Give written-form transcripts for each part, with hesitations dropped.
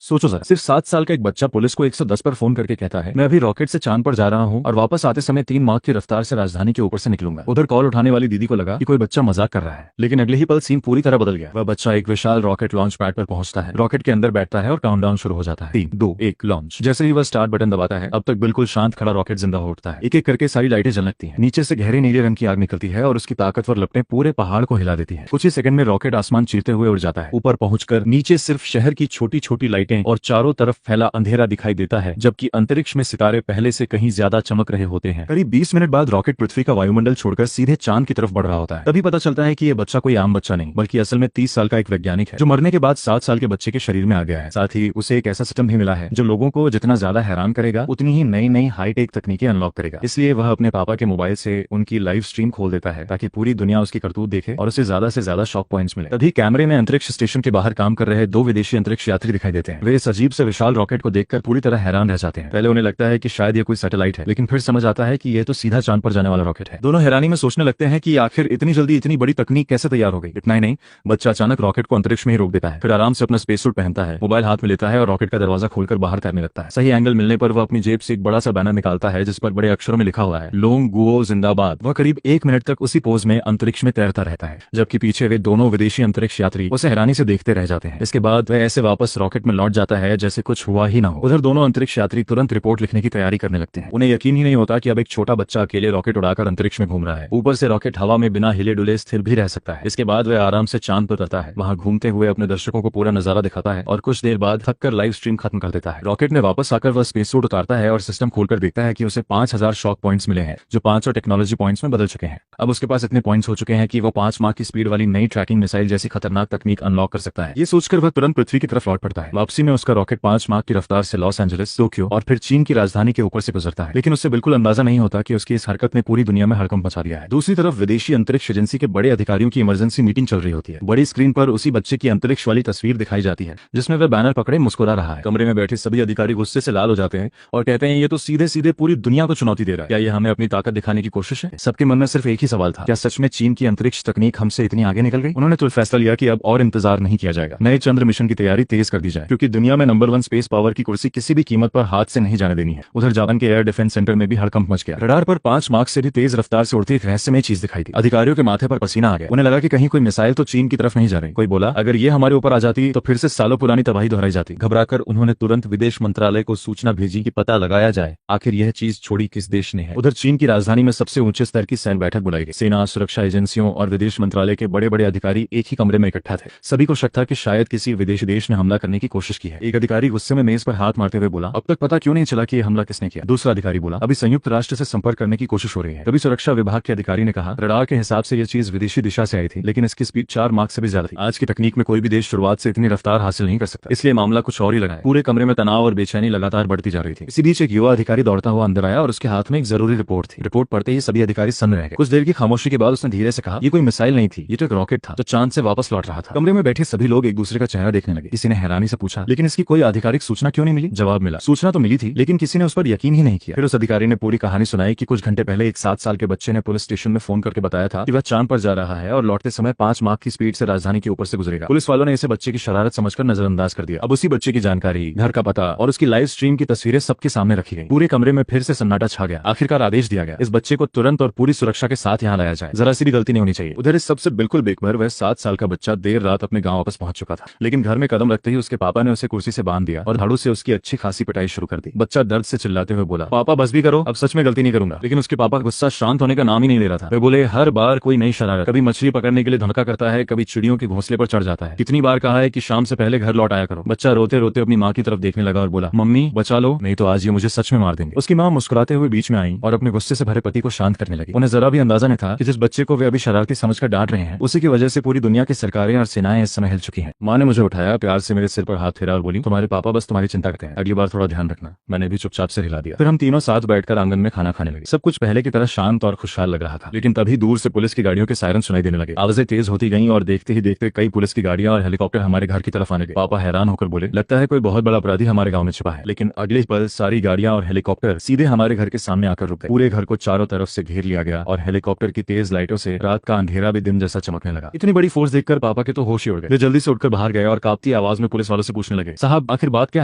सोचो जरा, सिर्फ 7 साल का एक बच्चा पुलिस को 110 पर फोन करके कहता है मैं अभी रॉकेट से चांद पर जा रहा हूँ और वापस आते समय 3 माह की रफ्तार से राजधानी के ऊपर से निकलूंगा। उधर कॉल उठाने वाली दीदी को लगा कि कोई बच्चा मजाक कर रहा है, लेकिन अगले ही पल सीन पूरी तरह बदल गया। वह बच्चा एक विशाल रॉकेट लॉन्च पैड पर पहुंचता है, रॉकेट के अंदर बैठता है और काउंटडाउन शुरू हो जाता है। 3, 2, 1 लॉन्च। जैसे ही वह स्टार्ट बटन दबाता है, अब तक बिल्कुल शांत खड़ा रॉकेट जिंदा हो उठता है। एक एक करके सारी लाइटें जलने लगती हैं, नीचे से गहरे नीले रंग की आग निकलती है और उसकी ताकतवर लपटें पूरे पहाड़ को हिला देती है। कुछ ही सेकंड में रॉकेट आसमान चीरते हुए उड़ जाता है। ऊपर पहुंचकर नीचे सिर्फ शहर की छोटी छोटी लाइटें और चारों तरफ फैला अंधेरा दिखाई देता है, जबकि अंतरिक्ष में सितारे पहले से कहीं ज्यादा चमक रहे होते हैं। करीब 20 मिनट बाद रॉकेट पृथ्वी का वायुमंडल छोड़कर सीधे चांद की तरफ बढ़ रहा होता है। तभी पता चलता है कि ये बच्चा कोई आम बच्चा नहीं, बल्कि असल में 30 साल का एक वैज्ञानिक है, जो मरने के बाद 7 साल के बच्चे के शरीर में आ गया है। साथ ही उसे एक ऐसा सिस्टम भी मिला है जो लोगों को जितना ज्यादा हैरान करेगा, उतनी ही नई नई हाईटेक तकनीकें अनलॉक करेगा। इसलिए वह अपने पापा के मोबाइल से उनकी लाइव स्ट्रीम खोल देता है ताकि पूरी दुनिया उसकी करतूत देखे और उसे ज्यादा से ज्यादा शॉक पॉइंट्स मिले। तभी कैमरे में अंतरिक्ष स्टेशन के बाहर काम कर रहे 2 विदेशी अंतरिक्ष यात्री दिखाई देते हैं। वे इस अजीब से विशाल रॉकेट को देखकर पूरी तरह हैरान रह जाते हैं। पहले उन्हें लगता है कि शायद ये कोई सैटेलाइट है, लेकिन फिर समझ आता है कि ये तो सीधा चांद पर जाने वाला रॉकेट है। दोनों हैरानी में सोचने लगते हैं कि आखिर इतनी जल्दी इतनी बड़ी तकनीक कैसे तैयार हो गई। इतना ही नहीं, बच्चा अचानक रॉकेट को अंतरिक्ष में ही रोक देता है, फिर आराम से अपना स्पेस सूट पहनता है, मोबाइल हाथ में लेता है और रॉकेट का दरवाजा खोलकर बाहर तैरने लगता है। सही एंगल मिलने पर वह अपनी जेब से एक बड़ा सा बैनर निकालता है जिस पर बड़े अक्षरों में लिखा हुआ है लोंग गुओ जिंदाबाद। वह करीब 1 मिनट तक उसी पोज में अंतरिक्ष में तैरता रहता है, जबकि पीछे वे दोनों विदेशी अंतरिक्ष यात्री उसे हैरानी से देखते रह जाते हैं। इसके बाद वह ऐसे वापस रॉकेट में लौट जाता है जैसे कुछ हुआ ही ना हो। उधर दोनों अंतरिक्ष यात्री तुरंत रिपोर्ट लिखने की तैयारी करने लगते हैं। उन्हें यकीन ही नहीं होता कि अब एक छोटा बच्चा अकेले रॉकेट उड़ाकर अंतरिक्ष में घूम रहा है। ऊपर से रॉकेट हवा में बिना हिले डुले स्थिर भी रह सकता है। इसके बाद वह आराम से चांद पर उतरता है, वहां घूमते हुए अपने दर्शकों को पूरा नजारा दिखाता है और कुछ देर बाद थककर लाइव स्ट्रीम खत्म कर देता है। रॉकेट में वापस आकर वह स्पेस सूट उतारता है और सिस्टम खोलकर देखता है कि उसे 5000 शॉक पॉइंट्स मिले हैं, जो 5 और टेक्नोलॉजी पॉइंट्स में बदल चुके हैं। अब उसके पास इतने पॉइंट्स हो चुके हैं कि वो 5 माह की स्पीड वाली नई ट्रैकिंग मिसाइल जैसी खतरनाक तकनीक अनलॉक कर सकता है। ये सोचकर वह तुरंत पृथ्वी की तरफ लौट पड़ता है। वापसी में उसका रॉकेट 5 माह की रफ्तार से लॉस एंजलिस, टोक्यो और फिर चीन की राजधानी के ऊपर से गुजरता है, लेकिन उससे बिल्कुल अंदाजा नहीं होता कि उसकी इस हरकत ने पूरी दुनिया में हड़कंप मचा दिया है। दूसरी तरफ विदेशी अंतरिक्ष एजेंसी के बड़े अधिकारियों की इमरजेंसी मीटिंग चल रही होती है। बड़ी स्क्रीन पर उसी बच्चे की अंतरिक्ष वाली तस्वीर दिखाई जाती है जिसमें वह बैनर पकड़े मुस्कुरा रहा है। कमरे में बैठे सभी अधिकारी गुस्से से लाल हो जाते हैं और कहते हैं ये तो सीधे सीधे पूरी दुनिया को चुनौती दे रहा है। क्या ये हमें अपनी ताकत दिखाने की कोशिश है? सबके मन में सिर्फ एक ही सवाल था, क्या सच में चीन की अंतरिक्ष तकनीक हमसे इतनी आगे निकल गई? उन्होंने तो फैसला लिया कि अब और इंतजार नहीं किया जाएगा, नए चंद्र मिशन की तैयारी तेज कर दी जाए, क्योंकि दुनिया में नंबर 1 स्पेस पावर की कुर्सी किसी भी कीमत पर हाथ से नहीं जाने देनी है। उधर जापान के एयर डिफेंस सेंटर में भी हड़कंप मच गया। रडार पर 5 मार्क से भी तेज रफ्तार से उड़ती एक रहस्यमय चीज दिखाई दी। अधिकारियों के माथे पर पसीना आ गया। उन्हें लगा कि कहीं कोई मिसाइल तो चीन की तरफ नहीं जा रही। कोई बोला अगर ये हमारे ऊपर आ जाती तो फिर से सालों पुरानी तबाही दोहराई जाती। घबराकर उन्होंने तुरंत विदेश मंत्रालय को सूचना भेजी कि पता लगाया जाए आखिर यह चीज छोड़ी किस देश ने है। उधर चीन की राजधानी में सबसे ऊंचे स्तर की सैन्य बैठक बुलाई गई। सेना, सुरक्षा एजेंसियों और विदेश मंत्रालय के बड़े बड़े अधिकारी एक ही कमरे में इकट्ठा थे। सभी को शक था कि शायद किसी विदेशी देश ने हमला करने की कोशिश की है। एक अधिकारी गुस्से में मेज पर हाथ मारते हुए बोला अब तक पता क्यों नहीं चला कि ये हमला किसने किया? दूसरा अधिकारी बोला अभी संयुक्त राष्ट्र से संपर्क करने की कोशिश हो रही है। तभी सुरक्षा विभाग के अधिकारी ने कहा रडार के हिसाब से यह चीज विदेशी दिशा से आई थी, लेकिन इसकी स्पीड 4 मार्क से भी ज्यादा थी। आज की तकनीक में कोई भी देश शुरुआत से इतनी रफ्तार हासिल नहीं कर सकता, इसलिए मामला कुछ और ही लगा है। पूरे कमरे में तनाव और बेचैनी लगातार बढ़ती जा रही थी। इसी बीच एक युवा अधिकारी दौड़ता हुआ अंदर आया और उसके हाथ में एक जरूरी रिपोर्ट थी। रिपोर्ट पढ़ते ही सभी अधिकारी सन्न रह गए। कुछ देर की खामोशी के बाद उसने धीरे से कहा ये कोई मिसाइल नहीं थी, ये तो एक रॉकेट था जो चांद से वापस लौट रहा था। कमरे में बैठे सभी लोग एक दूसरे का चेहरा देखने लगे। किसी ने हैरानी से पूछा लेकिन इसकी कोई आधिकारिक सूचना क्यों नहीं मिली? जवाब मिला सूचना तो मिली थी, लेकिन किसी ने उस पर यकीन ही नहीं किया। फिर उस अधिकारी ने पूरी कहानी सुनाई कि कुछ घंटे पहले एक 7 साल के बच्चे ने पुलिस स्टेशन में फोन करके बताया था कि वह चांद पर जा रहा है और लौटते समय 5 मार्क की स्पीड से राजधानी के ऊपर से गुजरेगा। पुलिस वालों ने इसे बच्चे की शरारत समझकर नजरअंदाज कर दिया। अब उसी बच्चे की जानकारी, घर का पता और उसकी लाइव स्ट्रीम की तस्वीरें सबके सामने रखी गई। पूरे कमरे में फिर से सन्नाटा छा गया। आखिरकार आदेश दिया गया इस बच्चे को तुरंत और पूरी सुरक्षा के साथ यहाँ लाया जाए। जरा सी भी गलती नहीं होनी चाहिए। उधर इस सबसे बिल्कुल बेखबर वह 7 साल का बच्चा देर रात अपने गाँव वापस पहुंच चुका था, लेकिन घर में कदम रखते ही उसके पापा ने उसे कुर्सी से बांध दिया और झाड़ू से उसकी अच्छी खासी पिटाई शुरू कर दी। बच्चा दर्द से चिल्लाते हुए बोला पापा बस भी करो, अब सच में गलती नहीं करूंगा। लेकिन उसके पापा गुस्सा शांत होने का नाम ही नहीं ले रहा था। वे बोले हर बार कोई नई शरारत, कभी मछली पकड़ने के लिए धमका करता है, कभी चिड़ियों के घोंसले पर चढ़ जाता है। कितनी बार कहा है कि शाम से पहले घर लौट आया करो। बच्चा रोते रोते अपनी माँ की तरफ देखने लगा और बोला मम्मी बचा लो, नहीं तो आज ये मुझे सच में मार देंगे। उसकी माँ मुस्कुराते हुए बीच में आई और अपने गुस्से से भरे पति को शांत करने लगी। उन्हें जरा भी अंदाजा नहीं था कि जिस बच्चे को वे अभी शरारती समझकर डांट रहे हैं उसी की वजह से पूरी दुनिया की सरकारें और सेनाएं इस समय हिल चुकी हैं। माँ ने मुझे उठाया, प्यार से मेरे सिर पर हाथ फेरा और बोली तुम्हारे पापा बस तुम्हारी चिंता करते हैं, अगली बार थोड़ा ध्यान रखना। मैंने भी चुपचाप से हिला दिया। फिर हम तीनों साथ बैठकर आंगन में खाना खाने लगे। सब कुछ पहले की तरह शांत और खुशहाल लग रहा था, लेकिन तभी दूर से पुलिस की गाड़ियों के सायरन सुनाई देने लगे। आवाजें तेज होती गईं और देखते ही देखते कई पुलिस की गाड़ियां और हेलीकॉप्टर हमारे घर की तरफ आने लगे। पापा हैरान होकर बोले लगता है कोई बहुत बड़ा अपराधी हमारे गाँव में छिपा है। लेकिन अगले पल सारी गाड़ियां और हेलीकॉप्टर सीधे हमारे घर के सामने आकर रुक गए। पूरे घर को चारों तरफ से घेर लिया गया और हेलीकॉप्टर की तेज लाइटों से रात का अंधेरा भी दिन जैसा चमकने लगा। इतनी बड़ी फोर्स देखकर पापा के तो होश ही उड़ गए। वे जल्दी से उठकर बाहर गए और कांपती आवाज में पुलिस वालों से पूछने पूछने लगे, साहब आखिर बात क्या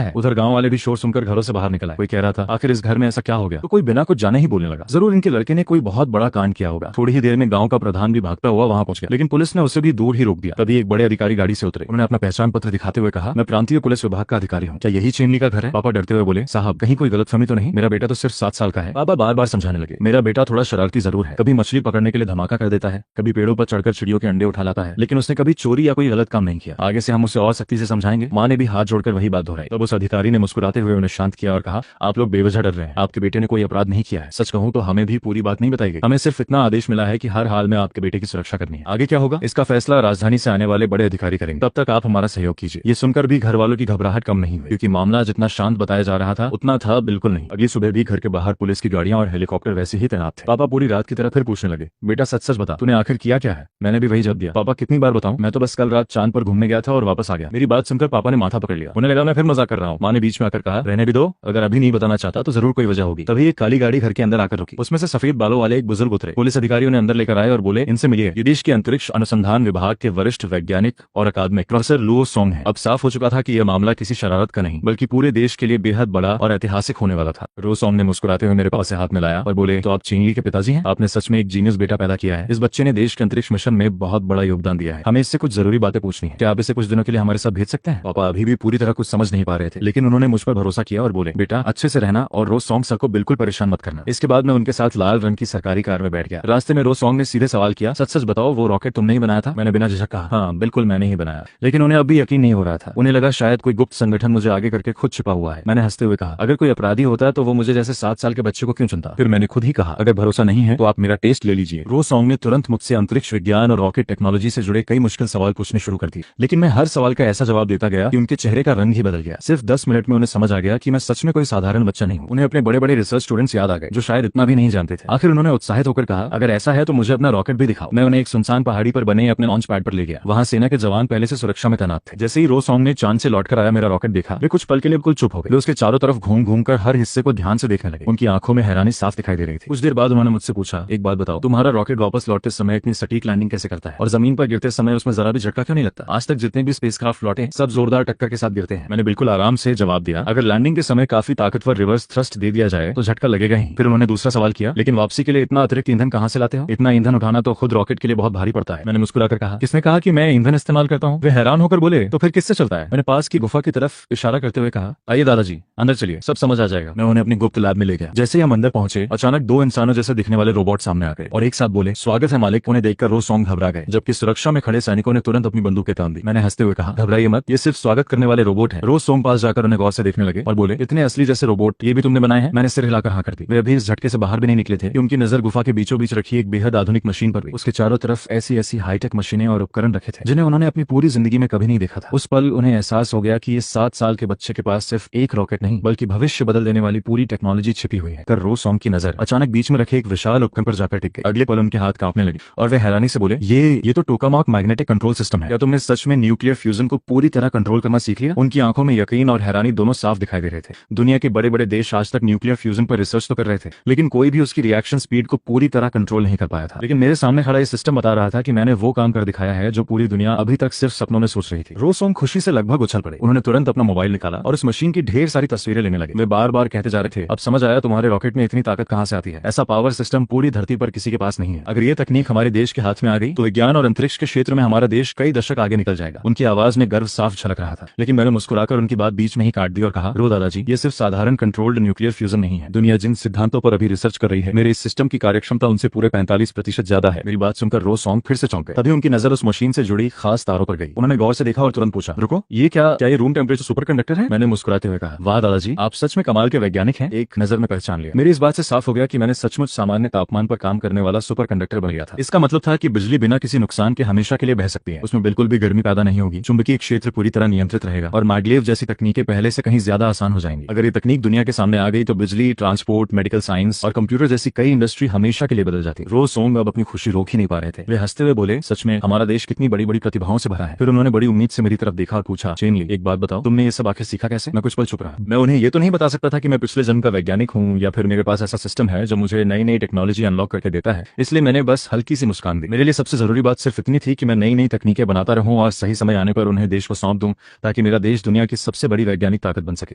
है? उधर गांव वाले भी शोर सुनकर घरों से बाहर निकल आए। कोई कह रहा था, आखिर इस घर में ऐसा क्या हो गया? तो कोई बिना कुछ जाने ही बोलने लगा, जरूर इनके लड़के ने कोई बहुत बड़ा कांड किया होगा। थोड़ी ही देर में गांव का प्रधान भी भागता हुआ वहां पहुंच गया, लेकिन पुलिस ने उसे भी दूर ही रोक दिया। तभी एक बड़े अधिकारी गाड़ी से उतरे। उन्होंने अपना पहचान पत्र दिखाते हुए कहा, मैं प्रांतीय पुलिस विभाग का अधिकारी हूँ, क्या यही चेनली का घर है? पापा डरते हुए बोले, साहब कहीं कोई गलतफहमी तो नहीं? मेरा बेटा तो सिर्फ 7 साल का है। पापा बार बार समझाने लगे, मेरा बेटा थोड़ा शरारती जरूर है, कभी मछली पकड़ने के लिए धमाका कर देता है, कभी पेड़ों पर चढ़कर चिड़ियों के अंडे उठा लाता है, लेकिन उसने कभी चोरी या कोई गलत काम नहीं किया। आगे से हम उसे और सख्ती से समझाएंगे। माँ ने भी हाथ जोड़कर वही बात दोहराई। तब उस अधिकारी ने मुस्कुराते हुए उन्हें शांत किया और कहा, आप लोग बेवजह डर रहे हैं, आपके बेटे ने कोई अपराध नहीं किया है। सच कहूं तो हमें भी पूरी बात नहीं बताई गई, हमें सिर्फ इतना आदेश मिला है कि हर हाल में आपके बेटे की सुरक्षा करनी है। आगे क्या होगा इसका फैसला राजधानी से आने वाले बड़े अधिकारी करेंगे, तब तक आप हमारा सहयोग कीजिए। ये सुनकर भी घर वालों की घबराहट कम नहीं हुई, क्योंकि मामला जितना शांत बताया जा रहा था उतना था बिल्कुल नहीं। अगली सुबह भी घर के बाहर पुलिस की गाड़ियां और हेलीकॉप्टर वैसे ही तैनात थे। पापा पूरी रात की तरह फिर पूछने लगे, बेटा सच सच बता, तूने आखिर किया क्या है? मैंने भी वही जवाब दिया, पापा कितनी बार बताऊं, मैं तो बस कल रात चांद पर घूमने गया था और वापस आ गया। मेरी बात सुनकर पापा ने माथा पकड़ लिया, उन्हें लगा मैं फिर मजाक कर रहा हूँ। माँ ने बीच में आकर कहा, रहने भी दो, अगर अभी नहीं बताना चाहता तो जरूर कोई वजह होगी। तभी एक काली गाड़ी घर के अंदर आकर रुकी, उसमें से सफेद बालों वाले एक बुजुर्ग उतरे। पुलिस अधिकारी उन्हें अंदर लेकर आए और बोले, इनसे मिलिए, ये देश के अंतरिक्ष अनुसंधान विभाग के वरिष्ठ वैज्ञानिक और अकादमिक प्रोफेसर लुओ सोंग है। अब साफ हो चुका था कि यह मामला किसी शरारत का नहीं बल्कि पूरे देश के लिए बेहद बड़ा और ऐतिहासिक होने वाला था। लुओ सोंग ने मुस्कुराते हुए मेरे पास से हाथ मिलाया और बोले, तो आप चीनी के पिताजी हैं? आपने सच में एक जीनियस बेटा पैदा किया है। इस बच्चे ने देश के अंतरिक्ष मिशन में बहुत बड़ा योगदान दिया है। हमें इससे कुछ जरूरी बातें पूछनी है, क्या आप इसे कुछ दिनों के लिए हमारे साथ भेज सकते हैं? पापा अभी भी पूरी तरह कुछ समझ नहीं पा रहे थे, लेकिन उन्होंने मुझ पर भरोसा किया और बोले, बेटा अच्छे से रहना और रोज सोंग सर को बिल्कुल परेशान मत करना। इसके बाद मैं उनके साथ लाल रंग की सरकारी कार में बैठ गया। रास्ते में रोज सोंग ने सीधे सवाल किया, सच सच बताओ वो रॉकेट तुमने ही बनाया था? मैंने बिना झिझक कहा, हाँ बिल्कुल मैंने ही बनाया। लेकिन उन्हें अब भी यकीन नहीं हो रहा था। उन्हें लगा शायद कोई गुप्त संगठन मुझे आगे करके खुद छिपा हुआ है। मैंने हंसते हुए कहा, अगर कोई अपराधी होता तो वो मुझे जैसे 7 साल के बच्चे को क्यों चुनता? फिर मैंने खुद ही कहा, अगर भरोसा नहीं है तो आप मेरा टेस्ट ले लीजिए। रोज सोंग ने तुरंत मुझसे अंतरिक्ष विज्ञान और रॉकेट टेक्नोलॉजी से जुड़े कई मुश्किल सवाल पूछने शुरू कर दिए, लेकिन मैं हर सवाल का ऐसा जवाब देता गया कि उनके चेहरे का रंग ही बदल गया। सिर्फ 10 मिनट में उन्हें समझ आ गया कि मैं सच में कोई साधारण बच्चा नहीं हूँ। उन्हें अपने बड़े बड़े रिसर्च स्टूडेंट्स याद आ गए जो शायद इतना भी नहीं जानते थे। आखिर उन्होंने उत्साहित होकर कहा, अगर ऐसा है तो मुझे अपना रॉकेट भी दिखाओ। मैं उन्हें एक सुनसान पहाड़ी पर बने अपने लॉन्च पैड पर ले गया। वहाँ सेना के जवान पहले से सुरक्षा में तैनात थे। जैसे ही रोज सोंग ने चांद से लौटकर आया मेरा रॉकेट देखा, वे कुछ पल के लिए बिल्कुल चुप हो गए। वे उसके चारों तरफ घूम घूम कर हर हिस्से को ध्यान से देखने लगे। उनकी आंखों में हैरानी साफ दिखाई दे रही थी। कुछ देर बाद उन्होंने मुझसे पूछा, एक बात बताओ, तुम्हारा रॉकेट वापस लौटते समय इतनी सटीक लैंडिंग कैसे करता है और जमीन पर गिरते समय उसमें जरा भी झटका क्यों नहीं लगता? आज तक जितने भी स्पेसक्राफ्ट लौटे सब जोरदार टक्कर के साथ गिरते हैं। मैंने बिल्कुल आराम से जवाब दिया, अगर लैंडिंग के समय काफी ताकतवर रिवर्स थ्रस्ट दे दिया जाए तो झटका लगेगा ही। फिर उन्होंने दूसरा सवाल किया, लेकिन वापसी के लिए इतना अतिरिक्त ईंधन कहाँ से लाते हो? इतना ईंधन उठाना तो खुद रॉकेट के लिए बहुत भारी पड़ता है। मैंने मुस्कुराकर कहा, किसने कहा कि मैं ईंधन इस्तेमाल करता हूँ? वे हैरान होकर बोले, तो फिर किससे चलता है? मैंने पास की गुफा की तरफ इशारा करते हुए कहा, आइए दादाजी अंदर चलिए, सब समझ आ जाएगा। मैं उन्हें अपनी गुप्त लैब में ले गया। जैसे ही हम अंदर पहुंचे, अचानक 2 इंसानों जैसे दिखने वाले रोबोट सामने आ गए और एक साथ बोले, स्वागत है मालिक। उन्हें देखकर रोज सोंग घबरा गए, जबकि सुरक्षा में खड़े सैनिकों ने तुरंत अपनी बंदूकें तान दी। मैंने हंसते हुए कहा, घबराइए मत, ये सिर्फ स्वागत करने वाले रोबोट हैं। रोज सोंग पास जाकर उन्हें गौर से देखने लगे और बोले, इतने असली जैसे रोबोट ये भी तुमने बनाए हैं? मैंने सिर हिलाकर हाँ कर दी। वे अभी इस झटके से बाहर भी नहीं निकले थे कि उनकी नजर गुफा के बीचों बीच रखी एक बेहद आधुनिक मशीन पर हुई। उसके चारों तरफ ऐसी ऐसी हाईटेक मशीनें और उपकरण रखे थे जिन्हें उन्होंने अपनी पूरी जिंदगी में कभी नहीं देखा था। उस पल उन्हें एहसास हो गया कि ये 7 साल के बच्चे के पास सिर्फ एक रॉकेट नहीं बल्कि भविष्य बदल देने वाली पूरी टेक्नोलॉजी छिपी हुई है। कर रोज सोंग की नजर अचानक बीच में रखे एक विशाल उपकरण पर जाकर टिक गई। अगले पल उनके हाथ कांपने लगे और वे हैरानी से बोले, ये तो टोकामॉक मैग्नेटिक कंट्रोल सिस्टम है। क्या तुमने सच में न्यूक्लियर फ्यूजन को पूरी तरह कंट्रोल करना सीख लिया? उनकी आंखों में यकीन और हैरानी दोनों साफ दिखाई दे रहे थे। दुनिया के बड़े बड़े देश आज तक न्यूक्लियर फ्यूजन पर रिसर्च तो कर रहे थे, लेकिन कोई भी उसकी रिएक्शन स्पीड को पूरी तरह कंट्रोल नहीं कर पाया था। लेकिन मेरे सामने खड़ा ये सिस्टम बता रहा था कि मैंने वो काम कर दिखाया है जो पूरी दुनिया अभी तक सिर्फ सपनों में सोच रही थी। रोज सोंग खुशी से लगभग उछल पड़े। उन्होंने तुरंत अपना मोबाइल निकाला और उस मशीन की ढेर सारी तस्वीरें लेने लगे। वे बार बार कहते जा रहे थे, अब समझ आया तुम्हारे रॉकेट में इतनी ताकत कहां से आती है। ऐसा पावर सिस्टम पूरी धरती पर किसी के पास नहीं है। अगर ये तकनीक हमारे देश के हाथ में आ गई तो विज्ञान और अंतरिक्ष के क्षेत्र में हमारा देश कई दशक आगे निकल जाएगा। उनकी आवाज में गर्व साफ झलक रहा था, लेकिन मैंने मुस्कुराकर उनकी बात बीच में ही काट दी और कहा, रो दादाजी, ये सिर्फ साधारण कंट्रोल्ड न्यूक्लियर फ्यूजन नहीं है। दुनिया जिन सिद्धांतों पर अभी रिसर्च कर रही है, मेरे इस सिस्टम की कार्यक्षमता उनसे पूरे 45% ज्यादा है। मेरी बात सुनकर रोज सोंग फिर से चौंक गए। तभी उनकी नजर उस मशीन से जुड़ी खास तारों पर गई। उन्होंने गौर से देखा और तुरंत पूछा, रुको, ये क्या ये रूम टेम्परेचर सुपर कंडक्टर है? मैंने मुस्कुराते हुए कहा, वाह दादाजी, आप सच में कमाल के वैज्ञानिक हैं। एक नजर में पहचान लिया। मेरी इस बात से साफ हो गया कि मैंने सचमुच सामान्य तापमान पर काम करने वाला सुपर कंडक्टर बन गया था। इसका मतलब था कि बिजली बिना किसी नुकसान के हमेशा के लिए बह सकती है। उसमें बिल्कुल भी गर्मी पैदा नहीं होगी, चुंबकीय क्षेत्र पूरी तरह नियंत्रित रहेगा और मैग्लेव जैसी तकनीकें पहले से कहीं ज्यादा आसान हो जाएंगी। अगर ये तकनीक दुनिया के सामने आ गई तो बिजली, ट्रांसपोर्ट, मेडिकल साइंस और कंप्यूटर जैसी कई इंडस्ट्री हमेशा के लिए बदल जाती। रोज सोंग अब अपनी खुशी रोक ही नहीं पा रहे थे। वे हंसते हुए बोले, सच में हमारा देश कितनी बड़ी बड़ी प्रतिभाओं से भरा है। फिर उन्होंने बड़ी उम्मीद से मेरी तरफ देखा और पूछा, चेनली, एक बात बताओ, तुमने ये सब आखिर सीखा कैसे? मैं कुछ पल चुप रहा। मैं उन्हें ये तो नहीं बता सकता था कि मैं पिछले जन्म का वैज्ञानिक हूँ या फिर मेरे पास ऐसा सिस्टम है जो मुझे नई नई टेक्नोलॉजी अनलॉक करके देता है, इसलिए मैंने बस हल्की सी मुस्कान दी। मेरे लिए सबसे जरूरी बात सिर्फ इतनी थी कि मैं नई नई तकनीकें बनाता रहूं और सही समय आने पर उन्हें देश को सौंप दूं ताकि ताकि मेरा देश दुनिया की सबसे बड़ी वैज्ञानिक ताकत बन सके।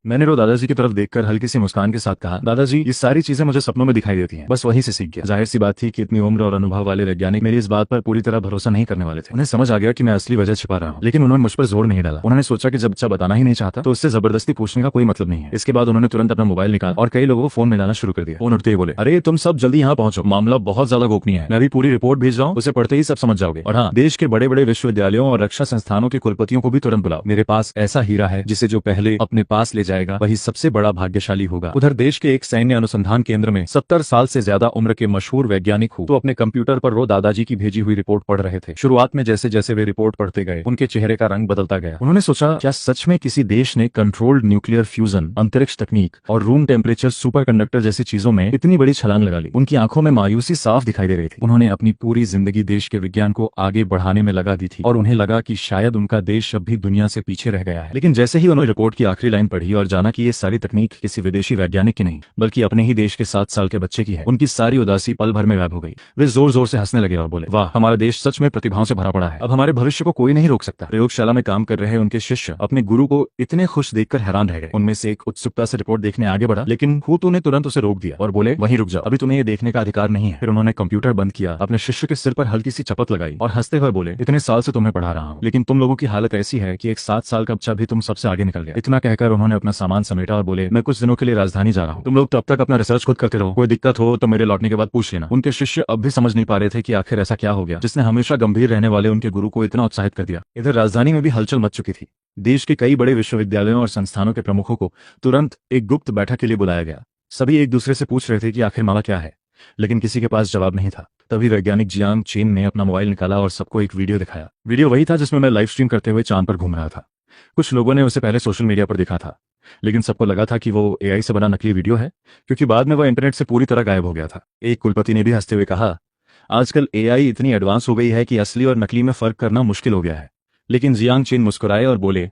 मैंने रो दादाजी की तरफ देखकर हल्की सी मुस्कान के साथ कहा, दादाजी ये सारी चीजें मुझे सपनों में दिखाई देती हैं, बस वहीं से सीख गया। जाहिर सी बात थी कि इतनी उम्र और अनुभव वाले वैज्ञानिक मेरी इस बात पर पूरी तरह भरोसा नहीं करने वाले थे। उन्हें समझ आ गया कि मैं असली वजह छिपा रहा हूँ, लेकिन उन्होंने मुझ पर जोर नहीं डाला। उन्होंने सोचा कि जब बच्चा बताना ही नहीं चाहता तो उससे जबरदस्ती पूछने का कोई मतलब नहीं है। इसके बाद उन्होंने तुरंत अपना मोबाइल निकाला और कई लोगों को फोन मिलाना शुरू कर दिया। फोन उठते ही बोले, अरे तुम सब जल्दी यहाँ पहुंचो, मामला बहुत ज्यादा गोपनीय है। मैं अभी पूरी रिपोर्ट भेज रहा हूँ, उसे पढ़ते ही सब समझ जाओगे। और हाँ, देश के बड़े बड़े विश्वविद्यालयों और रक्षा संस्थानों के कुलपतियों को भी तुरंत बुलाओ। मेरे पास ऐसा हीरा है जिसे जो पहले अपने पास ले जाएगा वही सबसे बड़ा भाग्यशाली होगा। उधर देश के एक सैन्य अनुसंधान केंद्र में 70 साल से ज्यादा उम्र के मशहूर वैज्ञानिक हूँ तो अपने कंप्यूटर पर रो दादाजी की भेजी हुई रिपोर्ट पढ़ रहे थे। शुरुआत में जैसे जैसे वे रिपोर्ट पढ़ते गए उनके चेहरे का रंग बदलता गया। उन्होंने सोचा, क्या सच में किसी देश ने कंट्रोल्ड न्यूक्लियर फ्यूजन, अंतरिक्ष तकनीक और रूम टेम्परेचर सुपरकंडक्टर जैसी चीजों में इतनी बड़ी छलांग लगा ली। उनकी आंखों में मायूसी साफ दिखाई दे रही थी। उन्होंने अपनी पूरी जिंदगी देश के विज्ञान को आगे बढ़ाने में लगा दी थी और उन्हें लगा कि शायद उनका देश अब भी दुनिया से पीछे रह गया है। लेकिन जैसे ही उन्होंने रिपोर्ट की आखिरी लाइन पढ़ी और जाना कि ये सारी तकनीक किसी विदेशी वैज्ञानिक की नहीं बल्कि अपने ही देश के 7 साल के बच्चे की है, उनकी सारी उदासी पल भर में गायब हो गई। वे जोर जोर से हंसने लगे और बोले, वाह, हमारा देश सच में प्रतिभाओं से भरा पड़ा है, अब हमारे भविष्य को कोई नहीं रोक सकता। प्रयोगशाला में काम कर रहे उनके शिष्य अपने गुरु को इतने खुश देखकर हैरान रह गए। उनमें से एक उत्सुकता से रिपोर्ट देखने आगे बढ़ा, लेकिन हूतू ने तुरंत उसे रोक दिया और बोले, वहीं रुक जाओ, अभी तुम्हें ये देखने का अधिकार नहीं है। फिर उन्होंने कंप्यूटर बंद किया, अपने शिष्य के सिर पर हल्की सी चपत लगाई और हंसते हुए बोले, इतने साल से तुम्हें पढ़ा रहा हूँ, लेकिन तुम लोगों की हालत ऐसी है कि एक 7 साल का बच्चा भी तुम सबसे आगे निकल गया। इतना कहकर उन्होंने अपना सामान समेटा और बोले, मैं कुछ दिनों के लिए राजधानी जा रहा हूँ, तुम लोग तब तक अपना रिसर्च खुद करते रहो, कोई दिक्कत हो तो मेरे लौटने के बाद पूछ लेना। उनके शिष्य अब भी समझ नहीं पा रहे थे कि आखिर ऐसा क्या हो गया जिसने हमेशा गंभीर रहने वाले उनके गुरु को इतना उत्साहित कर दिया। इधर राजधानी में भी हलचल मच चुकी थी। देश के कई बड़े विश्वविद्यालयों और संस्थानों के प्रमुखों को तुरंत एक गुप्त बैठक के लिए बुलाया गया। सभी एक दूसरे से पूछ रहे थे कि आखिर मामला क्या है, लेकिन किसी के पास जवाब नहीं था। तभी वैज्ञानिक जियांग चेन ने अपना मोबाइल निकाला और सबको एक वीडियो दिखाया। वीडियो वही था जिसमें मैं लाइव स्ट्रीम करते हुए चांद पर घूम रहा था। कुछ लोगों ने उसे पहले सोशल मीडिया पर देखा था, लेकिन सबको लगा था कि वो एआई से बना नकली वीडियो है, क्योंकि बाद में वह इंटरनेट से पूरी तरह गायब हो गया था। एक कुलपति ने भी हंसते हुए कहा, आजकल एआई इतनी एडवांस हो गई है कि असली और नकली में फर्क करना मुश्किल हो गया है। लेकिन जियांग चेन मुस्कुराए और बोले,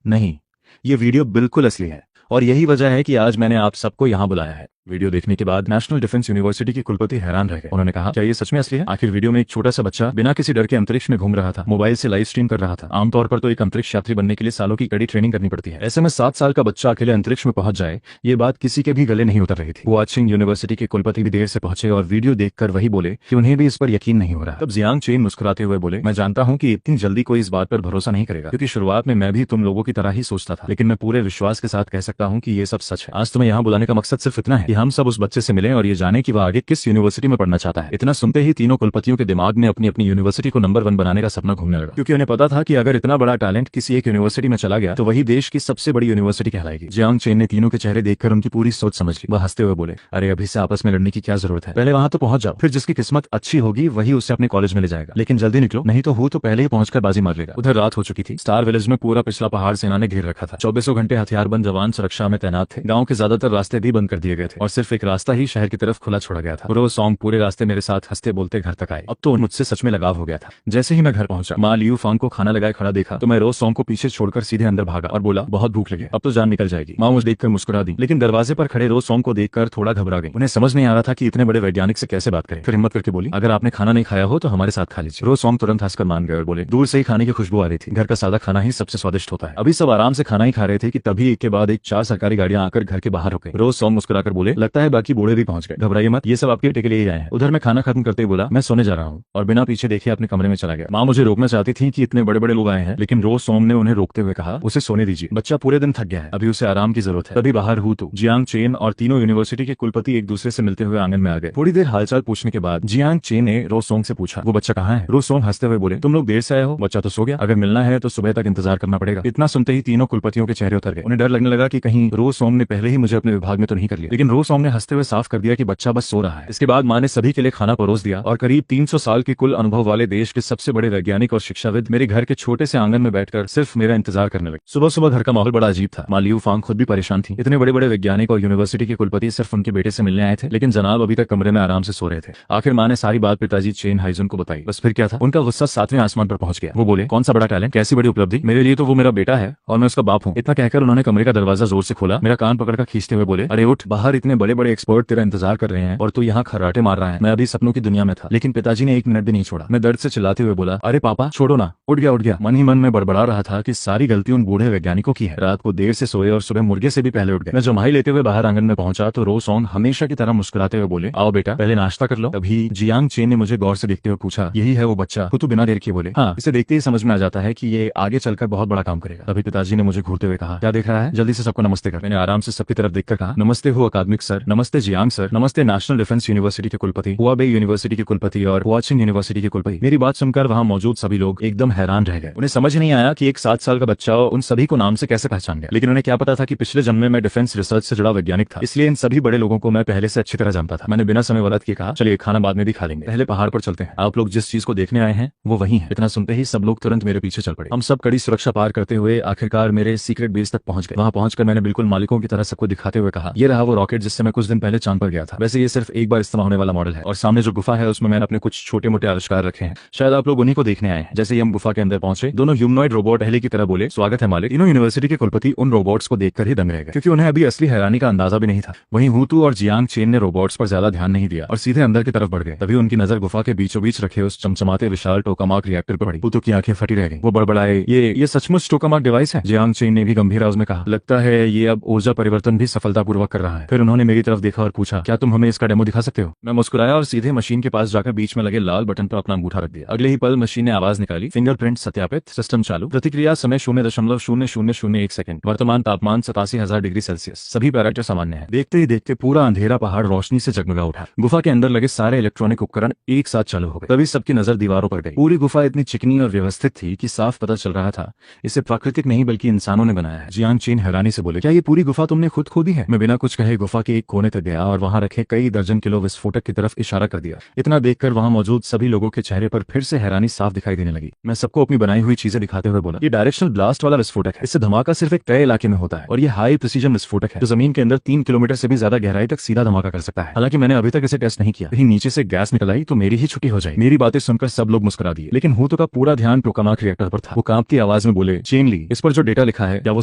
नहीं, ये वीडियो बिल्कुल असली है और यही वजह है कि आज मैंने आप सबको यहाँ बुलाया है। वीडियो देखने के बाद नेशनल डिफेंस यूनिवर्सिटी के कुलपति हैरान रह गए। उन्होंने कहा, क्या ये सच में असली है? आखिर वीडियो में एक छोटा सा बच्चा बिना किसी डर के अंतरिक्ष में घूम रहा था, मोबाइल से लाइव स्ट्रीम कर रहा था। आमतौर पर तो एक अंतरिक्ष यात्री बनने के लिए सालों की कड़ी ट्रेनिंग करनी पड़ती है, ऐसे में 7 साल का बच्चा अकेले अंतरिक्ष में पहुंच जाए, ये बात किसी के भी गले नहीं उतर रही थी। वाचिंग यूनिवर्सिटी के कुलपति भी देर से पहुंचे और वीडियो देखकर वही बोले कि उन्हें भी इस पर यकीन नहीं हो रहा। तब जियांग चेन मुस्कुराते हुए बोले, मैं जानता हूँ कि इतनी जल्दी कोई इस बात पर भरोसा नहीं करेगा, क्योंकि शुरुआत में मैं भी तुम लोगों की तरह ही सोचता था, लेकिन मैं पूरे विश्वास के साथ कह सकता हूँ कि ये सब सच है। आज तुम्हें यहाँ बुलाने का मकसद सिर्फ इतना है कि हम सब उस बच्चे से मिलें और ये जाने कि वह आगे किस यूनिवर्सिटी में पढ़ना चाहता है। इतना सुनते ही तीनों कुलपतियों के दिमाग में अपनी अपनी यूनिवर्सिटी को नंबर 1 बनाने का सपना घूमने लगा, क्योंकि उन्हें पता था कि अगर इतना बड़ा टैलेंट किसी एक यूनिवर्सिटी में चला गया तो वही देश की सबसे बड़ी यूनिवर्सिटी कहलाएगी। जियांग चेन ने तीनों के चेहरे देखकर उनकी पूरी सोच समझ ली। वह हंसते हुए बोले, अरे अभी से आपस में लड़ने की क्या जरूरत है, पहले वहां तो पहुंच जाओ, फिर जिसकी किस्मत अच्छी होगी वही उसे अपने कॉलेज में ले जाएगा, लेकिन जल्दी निकलो, नहीं तो हो तो पहले ही पहुंचकर बाजी मार लेगा। उधर रात हो चुकी थी। स्टार विलेज में पूरा पिछला पहाड़ सेना ने घेर रखा था। 24 घंटे हथियारबंद जवान सुरक्षा में तैनात थे। गाँव के ज्यादातर रास्ते भी बंद कर दिए गए थे और सिर्फ एक रास्ता ही शहर की तरफ खुला छोड़ा गया था। रो सॉन्ग पूरे रास्ते मेरे साथ हंसते बोलते घर तक आए। अब तो मुझसे सच में लगाव हो गया था। जैसे ही मैं घर पहुंचा, माँ लियू फांग को खाना लगाए खड़ा देखा तो मैं रो सॉन्ग को पीछे छोड़कर सीधे अंदर भागा और बोला, बहुत भूख लगी, अब तो जान निकल जाएगी। माँ मुझे देखकर मुस्कुरा दी, लेकिन दरवाजे पर खड़े रो सॉन्ग को देखकर थोड़ा घबरा गई। उन्हें समझ नहीं आ रहा था कि इतने बड़े वैज्ञानिक से कैसे बात करें। फिर हिम्मत करके बोली, अगर आपने खाना नहीं खाया हो तो हमारे साथ खा लीजिए। रो सॉन्ग तुरंत हंसकर मान गए और बोले, दूर से ही खाने की खुशबू आ रही थी, घर का सादा खाना ही सबसे स्वादिष्ट होता है। अभी सब आराम से खाना ही खा रहे थे कि तभी एक के बाद एक 4 सरकारी गाड़ियां आकर घर के बाहर हो गई। रोज सॉन्ग मुस्कुराकर बोले, लगता है बाकी बूढ़े भी पहुंच गए, घबराइए मत, ये सब आपके बेटे के लिए ही आए हैं। उधर मैं खाना खत्म करते ही बोला, मैं सोने जा रहा हूँ, और बिना पीछे देखे अपने कमरे में चला गया। माँ मुझे रोकना चाहती थी कि इतने बड़े बड़े लोग आए हैं, लेकिन रोज सॉन्ग ने उन्हें रोकते हुए कहा, उसे सोने दीजिए, बच्चा पूरे दिन थक गया है, अभी उसे आराम की जरूरत है। तभी बाहर हूँ तो जियांग चेन और तीनों यूनिवर्सिटी के कुलपति एक दूसरे से मिलते हुए आंगन में आ गए। थोड़ी देर हालचाल पूछने के बाद जियांग चेन ने रोज सॉन्ग से पूछा, वो बच्चा कहाँ है? रोज सॉन्ग हंसते हुए बोले, तुम लोग देर से आए हो, बच्चा तो सो गया, अगर मिलना है तो सुबह तक इंतजार करना पड़ेगा। इतना सुनते ही तीनों कुलपतियों के चेहरे उतर गए। उन्हें डर लगने लगा कि कहीं रोज सॉन्ग ने पहले ही मुझे अपने विभाग में तो नहीं कर लिया, लेकिन रोज सॉन्ग ने हंसते हुए साफ कर दिया कि बच्चा बस सो रहा है। इसके बाद माँ ने सभी के लिए खाना परोस दिया और करीब 300 साल के कुल अनुभव वाले देश के सबसे बड़े वैज्ञानिक और शिक्षाविद मेरे घर के छोटे से आंगन में बैठकर सिर्फ मेरा इंतजार करने लगे। सुबह सुबह घर का माहौल बड़ा अजीब था। माँ लियू फांग खुद भी परेशान थी। इतने बड़े बड़े वैज्ञानिक और यूनिवर्सिटी के कुलपति सिर्फ उनके बेटे से मिलने आए थे, लेकिन जनाब अभी तक कमरे में आराम से सो रहे थे। आखिर माँ ने सारी बात पिताजी चेन हाइजुन को बताई। बस फिर क्या था, उनका गुस्सा 7वें आसमान पर पहुंच गया। वो बोले, कौन सा बड़ा टैलेंट, कैसी बड़ी उपलब्धि, मेरे लिए तो वो मेरा बेटा है और मैं उसका बाप हूँ। इतना कहकर उन्होंने कमरे का दरवाजा जोर से खोला, मेरा कान पकड़कर खींचते हुए बोले, अरे उठ, बाहर इतने बड़े बड़े एक्सपर्ट तेरा इंतजार कर रहे हैं और तू यहाँ खर्राटे मार रहा है। मैं अभी सपनों की दुनिया में था, लेकिन पिताजी ने एक मिनट भी नहीं छोड़ा। मैं दर्द से चिल्लाते हुए बोला, अरे पापा छोड़ो ना। उठ गया उठ गया। मन ही मन में बड़बड़ा रहा था कि सारी गलती उन बूढ़े वैज्ञानिकों की है। रात को देर से सोए और सुबह मुर्गे से भी पहले उठ गए। मैं जमाई लेते हुए बाहर आंगन में पहुंचा तो रो सॉन्ग हमेशा की तरह मुस्कुराते हुए बोले, आओ बेटा पहले नाश्ता कर लो। तभी जियांग चेन ने मुझे गौर से देखते हुए पूछा, यही है वो बच्चा? तो बिना देर किए बोले, हाँ। इसे देखते ही समझ में आ जाता है कि ये आगे चलकर बहुत बड़ा काम करेगा। तभी पिताजी ने मुझे घूरते हुए कहा, क्या देख रहा है, जल्दी से सबको नमस्ते कर। मैंने आराम से सबकी तरफ देखकर कहा, नमस्ते हो अकादमिक सर, नमस्ते जियांग सर, नमस्ते नेशनल डिफेंस यूनिवर्सिटी के कुलपति, हुआबे यूनिवर्सिटी के कुलपति और वाचिंग यूनिवर्सिटी के कुलपति। मेरी बात सुनकर वहाँ मौजूद सभी लोग एकदम हैरान रह गए। उन्हें समझ नहीं आया कि एक 7 साल का बच्चा उन सभी को नाम से कैसे पहचान गया। लेकिन उन्हें क्या पता था कि पिछले जन्म में मैं डिफेंस रिसर्च से जुड़ा वैज्ञानिक था, इसलिए इन सभी बड़े लोगों को मैं पहले से अच्छी तरह जानता था। मैंने बिना समय व्यर्थ किए कहा, चलिए खाना बाद में भी खा लेंगे, पहले पहाड़ पर चलते हैं। आप लोग जिस चीज को देखने आए हैं वो वही है। इतना सुनते ही सब लोग तुरंत मेरे पीछे चल पड़े। हम सब कड़ी सुरक्षा पार करते हुए आखिरकार मेरे सीक्रेट बेस तक पहुंच गए। वहां पहुंचकर मैंने बिल्कुल मालिकों की तरह सबको दिखाते हुए कहा, ये रहा वो रॉकेट जिससे मैं कुछ दिन पहले चांद पर गया था। वैसे ये सिर्फ एक बार इस्तेमाल होने वाला मॉडल है और सामने जो गुफा है उसमें मैंने अपने कुछ छोटे मोटे आविष्कार रखे हैं। शायद आप लोग उन्हीं को देखने आए हैं। जैसे ही हम गुफा के अंदर पहुंचे, दोनों ह्यूमनॉइड रोबोट पहले की तरह बोले, स्वागत है मालिक। तीनों यूनिवर्सिटी के कुलपति उन रोबोट्स को देखकर ही दंग रह गए, क्योंकि उन्हें अभी असली हैरानी का अंदाजा भी नहीं था। वहीं हुतू और जियांग चेन ने रोबोट्स पर ज्यादा ध्यान नहीं दिया और सीधे अंदर की तरफ बढ़ गए। तभी उनकी नजर गुफा के बीचों बीच रखे उस चमचमाते विशाल टोकामाक रिएक्टर पर पड़ी। हुतू की आंखें फटी रह गईं। वो बड़बड़ाए, ये सचमुच टोकामाक डिवाइस है? जियांग चेन ने भी गंभीर आवाज में कहा, लगता है ये अब ऊर्जा परिवर्तन भी सफलतापूर्वक कर रहा है। फिर उन्होंने मेरी तरफ देखा और पूछा, क्या तुम हमें इसका डेमो दिखा सकते हो? मैं मुस्कुराया और सीधे मशीन के पास जाकर बीच में लगे लाल बटन पर अपना अंगूठा रख दिया। अगले ही पल मशीन ने आवाज निकाली, फिंगरप्रिंट सत्यापित, सिस्टम चालू, प्रतिक्रिया समय 0.0001 सेकंड, वर्तमान तापमान 87,000 डिग्री सेल्सियस, सभी पैरामीटर सामान्य है। देखते ही देखते पूरा अंधेरा पहाड़ रोशनी से जगमगा उठा। गुफा के अंदर लगे सारे इलेक्ट्रॉनिक उपकरण एक साथ चालू हो गए। तभी सबकी नजर दीवारों पर गई। पूरी गुफा इतनी चिकनी और व्यवस्थित थी कि साफ पता चल रहा था इसे प्राकृतिक नहीं बल्कि इंसानों ने बनाया है। जियांग चेन हैरानी से बोले, क्या ये पूरी गुफा तुमने खुद खोदी है? मैं बिना कुछ कहे गुफा के एक कोने तक गया और वहां रखे कई दर्जन किलो विस्फोटक की तरफ इशारा कर दिया। इतना देखकर वहां मौजूद सभी लोगों के चेहरे पर फिर से हैरानी साफ दिखाई देने लगी। मैं सबको अपनी बनाई हुई चीजें दिखाते हुए बोला, ये डायरेक्शनल ब्लास्ट वाला विस्फोटक है। इससे धमाका सिर्फ एक तय इलाके में होता है और ये हाई प्रिसीजन विस्फोटक है जो जमीन के अंदर 3 किलोमीटर से भी ज्यादा गहराई तक सीधा धमाका कर सकता है। हालांकि मैंने अभी तक इसे टेस्ट नहीं किया। कहीं नीचे से गैस निकल आई तो मेरी ही छुट्टी हो जाए। मेरी बातें सुनकर सब लोग मुस्कुरा दिए, लेकिन हुतू का पूरा ध्यान टोकामाक रिएक्टर पर था। वो कांपती आवाज में बोले, चेन ली, इस पर जो डेटा लिखा है क्या वो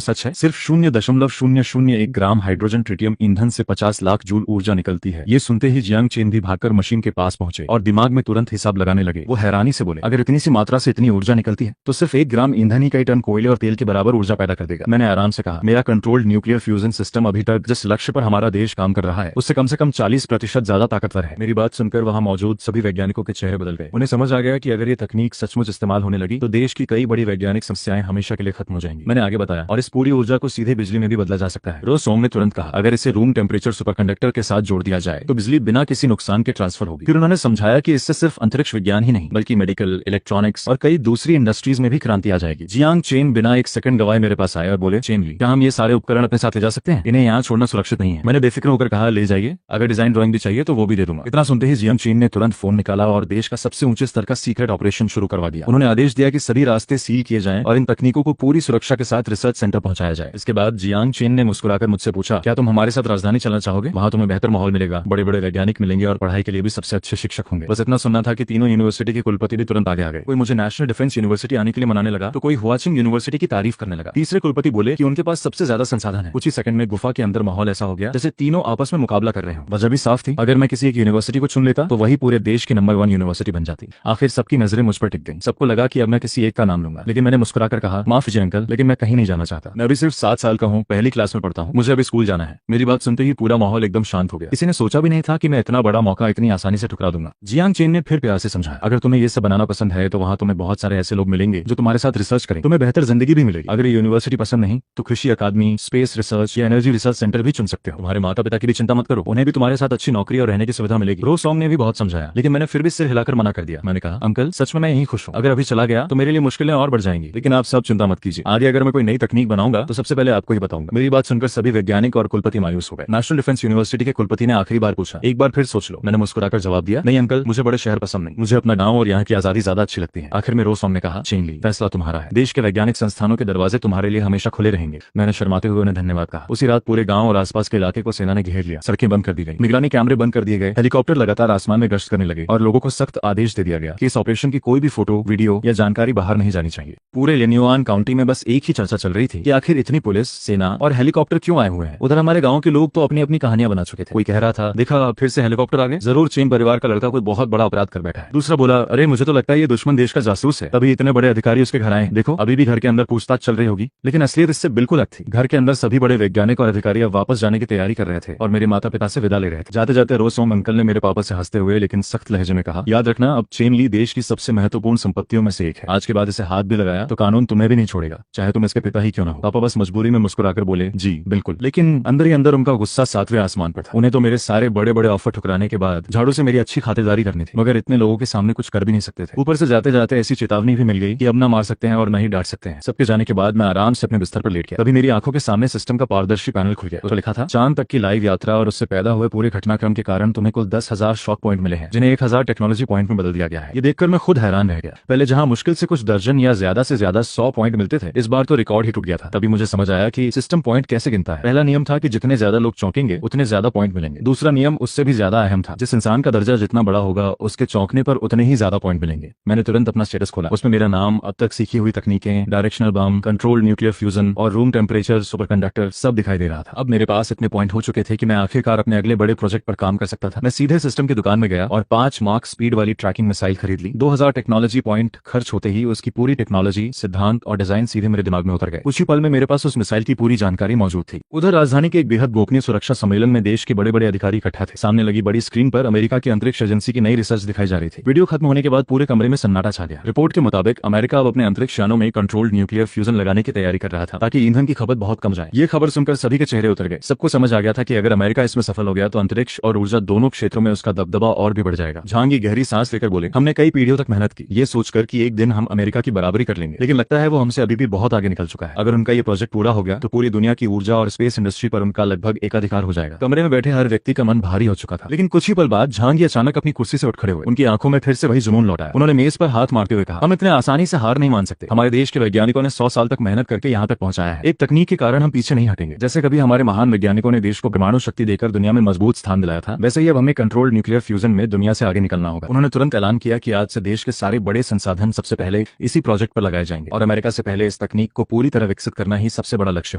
सच है? सिर्फ 0.001 ग्राम हाइड्रोजन ट्रिटियम ईंधन से 50 लाख जूल ऊर्जा निकलती है। ये सुनते ही जियांग चेन भी भागकर मशीन के पास पहुंचे और दिमाग में तुरंत हिसाब लगाने लगे। वो हैरानी से बोले, अगर इतनी सी मात्रा से इतनी ऊर्जा निकलती है तो सिर्फ 1 ग्राम ईंधन ही कई टन कोयले और तेल के बराबर ऊर्जा पैदा कर देगा। मैंने आराम से कहा, मेरा कंट्रोल्ड न्यूक्लियर फ्यूजन सिस्टम अभी तक जिस लक्ष्य पर हमारा देश काम कर रहा है उससे कम से कम 40% ज्यादा ताकतवर है। मेरी बात सुनकर वहां मौजूद सभी वैज्ञानिकों के चेहरे बदल गए। उन्हें समझ आ गया कि अगर ये तकनीक सचमुच इस्तेमाल होने लगी तो देश की कई बड़ी वैज्ञानिक समस्याएं हमेशा के लिए खत्म हो जाएंगी। मैंने आगे बताया, और इस पूरी ऊर्जा को सीधे बिजली में भी बदला जा सकता है। रोज सोंग ने तुरंत कहा, अगर इसे रूम टेम्परेचर सुपरकंडक्टर के साथ जोड़ दिया जाए तो बिजली बिना किसी नुकसान के ट्रांसफर होगी। फिर उन्होंने समझाया कि इससे सिर्फ अंतरिक्ष विज्ञान ही नहीं बल्कि मेडिकल, इलेक्ट्रॉनिक्स और कई दूसरी इंडस्ट्रीज में भी क्रांति आ जाएगी। जियांग चेन बिना एक सेकंड गवाए मेरे पास आए और बोले, चेन ली, क्या हम ये सारे उपकरण अपने साथ ले जा सकते हैं? इन्हें यहाँ छोड़ना सुरक्षित नहीं है। मैंने बेफिक्र होकर कहा, ले जाइए, अगर डिजाइन ड्राइंग भी चाहिए तो वो भी दे दूंगा। इतना सुनते ही जियांग चेन ने तुरंत फोन निकाला और देश का सबसे ऊंचे स्तर का सीक्रेट ऑपरेशन शुरू करवा दिया। उन्होंने आदेश दिया कि सभी रास्ते सील किए जाएं और इन तकनीकों को पूरी सुरक्षा के साथ रिसर्च सेंटर पहुंचाया जाए। इसके बाद जियांग चेन ने मुस्कुराकर मुझसे पूछा, क्या तुम हमारे साथ राजधानी चलना चाहोगे? वहां तुम्हें बेहतर माहौल मिलेगा, बड़े बड़े वैज्ञानिक मिलेंगे और पढ़ाई के लिए भी सबसे अच्छे शिक्षक होंगे। बस इतना सुनना था कि तीनों यूनिवर्सिटी के कुलपति भी तुरंत आगे आ गए। कोई मुझे नेशनल डिफेंस यूनिवर्सिटी आने के लिए मनाने लगा तो कोई हुआचिंग यूनिवर्सिटी की तारीफ करने लगा। तीसरे कुलपति बोले कि उनके पास सबसे ज्यादा संसाधन है। कुछ ही सेकंड में गुफा के अंदर माहौल ऐसा हो गया जैसे तीनों आपस में मुकाबला कर रहे हो। वजह भी साफ थी, अगर मैं किसी एक यूनिवर्सिटी को चुन लेता तो वही पूरे देश की नंबर 1 यूनिवर्सिटी बन जाती। आखिर सबकी नजरें मुझ पर टिक गईं। सबको लगा कि अब मैं किसी एक का नाम लूंगा, लेकिन मैंने मुस्कुराकर कहा, माफ कीजिए अंकल, लेकिन मैं कहीं नहीं जाना चाहता। मैं अभी सिर्फ 7 साल का हूँ, पहली क्लास में पढ़ता हूँ, मुझे अभी स्कूल जाना है। मेरी बात सुनते ही पूरा माहौल एकदम शांत हो गया। किसी ने सोचा भी नहीं था कि मैं इतना बड़ा मौका इतनी आसानी से ठुकरा दूंगा। जियांग चेन ने फिर प्यार से समझाया, अगर तुम्हें ये सब बनाना पसंद है तो वहाँ तुम्हें बहुत सारे ऐसे लोग मिलेंगे जो तुम्हारे साथ रिसर्च करें, तुम्हें बेहतर जिंदगी भी मिलेगी। अगर ये यूनिवर्सिटी पसंद नहीं तो कृषि अकादमी, स्पेस रिसर्च या एनर्जी रिसर्च सेंटर भी चुन सकते हो। तुम्हारे माता पिता की भी चिंता मत करो, उन्हें भी तुम्हारे साथ अच्छी नौकरी और रहने की सुविधा मिलेगी। रो सॉन्ग ने भी बहुत समझाया, लेकिन मैंने फिर भी सिर हिलाकर मना कर दिया। मैंने कहा, अंकल सच में मैं यही खुश हूँ, अगर अभी चला गया तो मेरे लिए मुश्किलें और बढ़ जाएंगी, लेकिन आप सब चिंता मत कीजिए। आगे अगर मैं कोई नई तकनीक बनाऊंगा तो सबसे पहले आपको ही बताऊंगा। मेरी बात सुनकर सभी वैज्ञानिक और कुलपति मायूस हो गए। नेशनल डिफेंस यूनिवर्सिटी के कुलपति ने आखिरी बार पूछा, एक बार फिर सोच लो। मैंने मुस्कुराकर जवाब दिया, नहीं अंकल, मुझे बड़े शहर पसंद नहीं, मुझे अपना गाँव और यहाँ की आजादी ज्यादा अच्छी लगती है। आखिर में रो सॉन्ग ने कहा, चेन ली, फैसला तुम्हारा है, देश के वैज्ञानिक संस्थानों के दरवाजे तुम्हारे लिए हमेशा खुले रहेंगे। मैंने शर्माते हुए उन्हें धन्यवाद कहा। उसी रात पूरे गांव और आसपास के इलाके को सेना ने घेर लिया, सड़कें बंद कर दी गई, निगरानी कैमरे बंद कर दिए गए, हेलीकॉप्टर लगातार आसमान में गश्त करने लगे और लोगों को सख्त आदेश दे दिया गया कि इस ऑपरेशन की कोई भी फोटो, वीडियो या जानकारी बाहर नहीं जानी चाहिए। पूरे लिन्युआन काउंटी में बस एक ही चर्चा चल रही थी कि आखिर इतनी पुलिस, सेना और हेलीकॉप्टर क्यों आए हुए हैं। उधर हमारे गाँव के लोग तो अपनी अपनी कहानियां बना चुके थे। कोई कह रहा था देखा फिर से हेलीकॉप्टर आ गए, जरूर चेन परिवार का लड़का कोई बहुत बड़ा अपराध कर बैठा है। दूसरा बोला अरे मुझे तो लगता है ये दुश्मन देश का जासूस है, तभी इतने बड़े अधिकारी उसके घर आए, देखो अभी भी घर के अंदर पूछताछ चल रही होगी। लेकिन असलियत इससे बिल्कुल अलग थी। घर के अंदर सभी बड़े वैज्ञानिक और अधिकारी अब वापस जाने की तैयारी कर रहे थे और मेरे माता पिता से विदा ले रहे थे। जाते जाते रोसोम अंकल ने मेरे पापा से हंसते हुए लेकिन सख्त लहजे में कहा, याद रखना अब चेन ली देश की सबसे महत्वपूर्ण संपत्तियों में से एक है। आज के बाद इसे हाथ भी लगाया तो कानून तुम्हें भी नहीं छोड़ेगा, चाहे तुम इसके पिता ही क्यों ना हो। पापा बस मजबूरी में मुस्कुराकर बोले जी बिल्कुल। लेकिन अंदर ही अंदर उनका गुस्सा 7वें आसमान पर था। उन्हें तो मेरे सारे बड़े बड़े ऑफर ठुकराने के बाद झाड़ू से मेरी अच्छी खातिरदारी करनी थी, मगर इतने लोगों के सामने कुछ कर भी नहीं सकते थे। ऊपर से जाते जाते ऐसी चेतावनी भी मिल गई कि अब ना मार सकते हैं और न ही डांट सकते हैं। सबके जाने के बाद मैं आराम से अपने बिस्तर पर लेट गया। तभी मेरी आंखों के सामने सिस्टम का पारदर्शी पैनल खुल गया। उस पर लिखा था चांद तक की लाइव यात्रा और उससे पैदा हुए पूरे घटनाक्रम के कारण तुम्हें कुल 10,000 शॉक पॉइंट मिले हैं, जिन्हें 1,000 टेक्नोलॉजी पॉइंट में बदल दिया गया है। ये देखकर मैं खुद हैरान रह गया। पहले जहां मुश्किल से कुछ दर्जन या ज्यादा से ज्यादा 100 पॉइंट मिलते थे, इस बार तो रिकॉर्ड ही टूट गया था। तभी मुझे समझ आया कि सिस्टम पॉइंट कैसे गिनता है। पहला नियम था कि जितने ज्यादा लोग चौंकेंगे उतने ज्यादा पॉइंट मिलेंगे। दूसरा नियम उससे भी ज्यादा अहम था, जिस इंसान का दर्जा जितना बड़ा होगा उसके चौंकने पर उतने ही ज्यादा पॉइंट मिलेंगे। मैंने तुरंत अपना स्टेटस खोला। उसमें मेरा नाम, अब तक सीखी हुई तकनीकें, डायरेक्शनल बम, कंट्रोल्ड न्यूक्लियर फ्यूजन और रूम टेम्परेचर सुपरकंडक्टर सब दिखाई दे रहा था। अब मेरे पास इतने पॉइंट हो चुके थे कि मैं आखिरकार अपने अगले बड़े प्रोजेक्ट पर काम कर सकता था। मैं सीधे सिस्टम की दुकान में गया और 5 मार्क स्पीड वाली ट्रैकिंग मिसाइल खरीद ली। 2000 टेक्नोलॉजी पॉइंट खर्च होते ही उसकी पूरी टेक्नोलॉजी, सिद्धांत और डिजाइन सीधे मेरे दिमाग में उतर गए। कुछ ही पल में मेरे पास उस मिसाइल की पूरी जानकारी मौजूद थी। उधर राजधानी के एक बेहद गोपनीय सुरक्षा सम्मेलन में देश के बड़े बड़े अधिकारी इकट्ठा थे। सामने लगी बड़ी स्क्रीन पर अमेरिका की अंतरिक्ष एजेंसी की नई रिसर्च दिखाई जा रही थी। वीडियो खत्म होने के बाद पूरे कमरे में सन्नाटा छा गया। रिपोर्ट के मुताबिक अमेरिका अब अपने अंतरिक्ष यानों में कंट्रोल्ड न्यूक्लियर फ्यूजन लगाने की तैयारी कर रहा था ताकि ईंधन की खपत बहुत कम जाए। ये खबर सुनकर सभी के चेहरे उतर गए। सबको समझ आ गया था कि अगर अमेरिका इसमें सफल हो गया तो अंतरिक्ष और ऊर्जा दोनों क्षेत्रों में उसका दबदबा और भी बढ़ जाएगा। झांगी गहरी सांस लेकर बोले, हमने कई पीढ़ियों तक मेहनत की ये सोचकर कि एक दिन हम अमेरिका की बराबरी कर लेंगे, लेकिन लगता है वो हमसे अभी भी बहुत आगे निकल चुका है। अगर उनका ये प्रोजेक्ट पूरा हो गया तो पूरी दुनिया की ऊर्जा और स्पेस इंडस्ट्री पर उनका लगभग एकाधिकार हो जाएगा। कमरे में बैठे हर व्यक्ति का मन भारी हो चुका था। लेकिन कुछ ही पल बाद झांगी अचानक अपनी कुर्सी से उठ खड़े हुए। उनकी आंखों में फिर से वही जुनून लौट आया। उन्होंने मेज पर हाथ मारते हुए कहा, हम इतने आसानी से हार नहीं मान सकते। हमारे देश के वैज्ञानिकों ने 100 साल तक मेहनत करके यहाँ तक पहुंचाया है। एक तकनीक के कारण हम पीछे नहीं हटेंगे। जैसे कभी हमारे महान वैज्ञानिकों ने देश को परमाणु शक्ति देकर दुनिया में मजबूत स्थान दिलाया था, वैसे ही अब हमें कंट्रोल्ड न्यूक्लियर फ्यूजन में दुनिया से आगे निकलना होगा। उन्होंने तुरंत ऐलान किया कि आज से देश के सारे बड़े संसाधन सबसे पहले इसी प्रोजेक्ट पर लगाए जाएंगे और अमेरिका से पहले इस तकनीक को पूरी तरह विकसित करना ही सबसे बड़ा लक्ष्य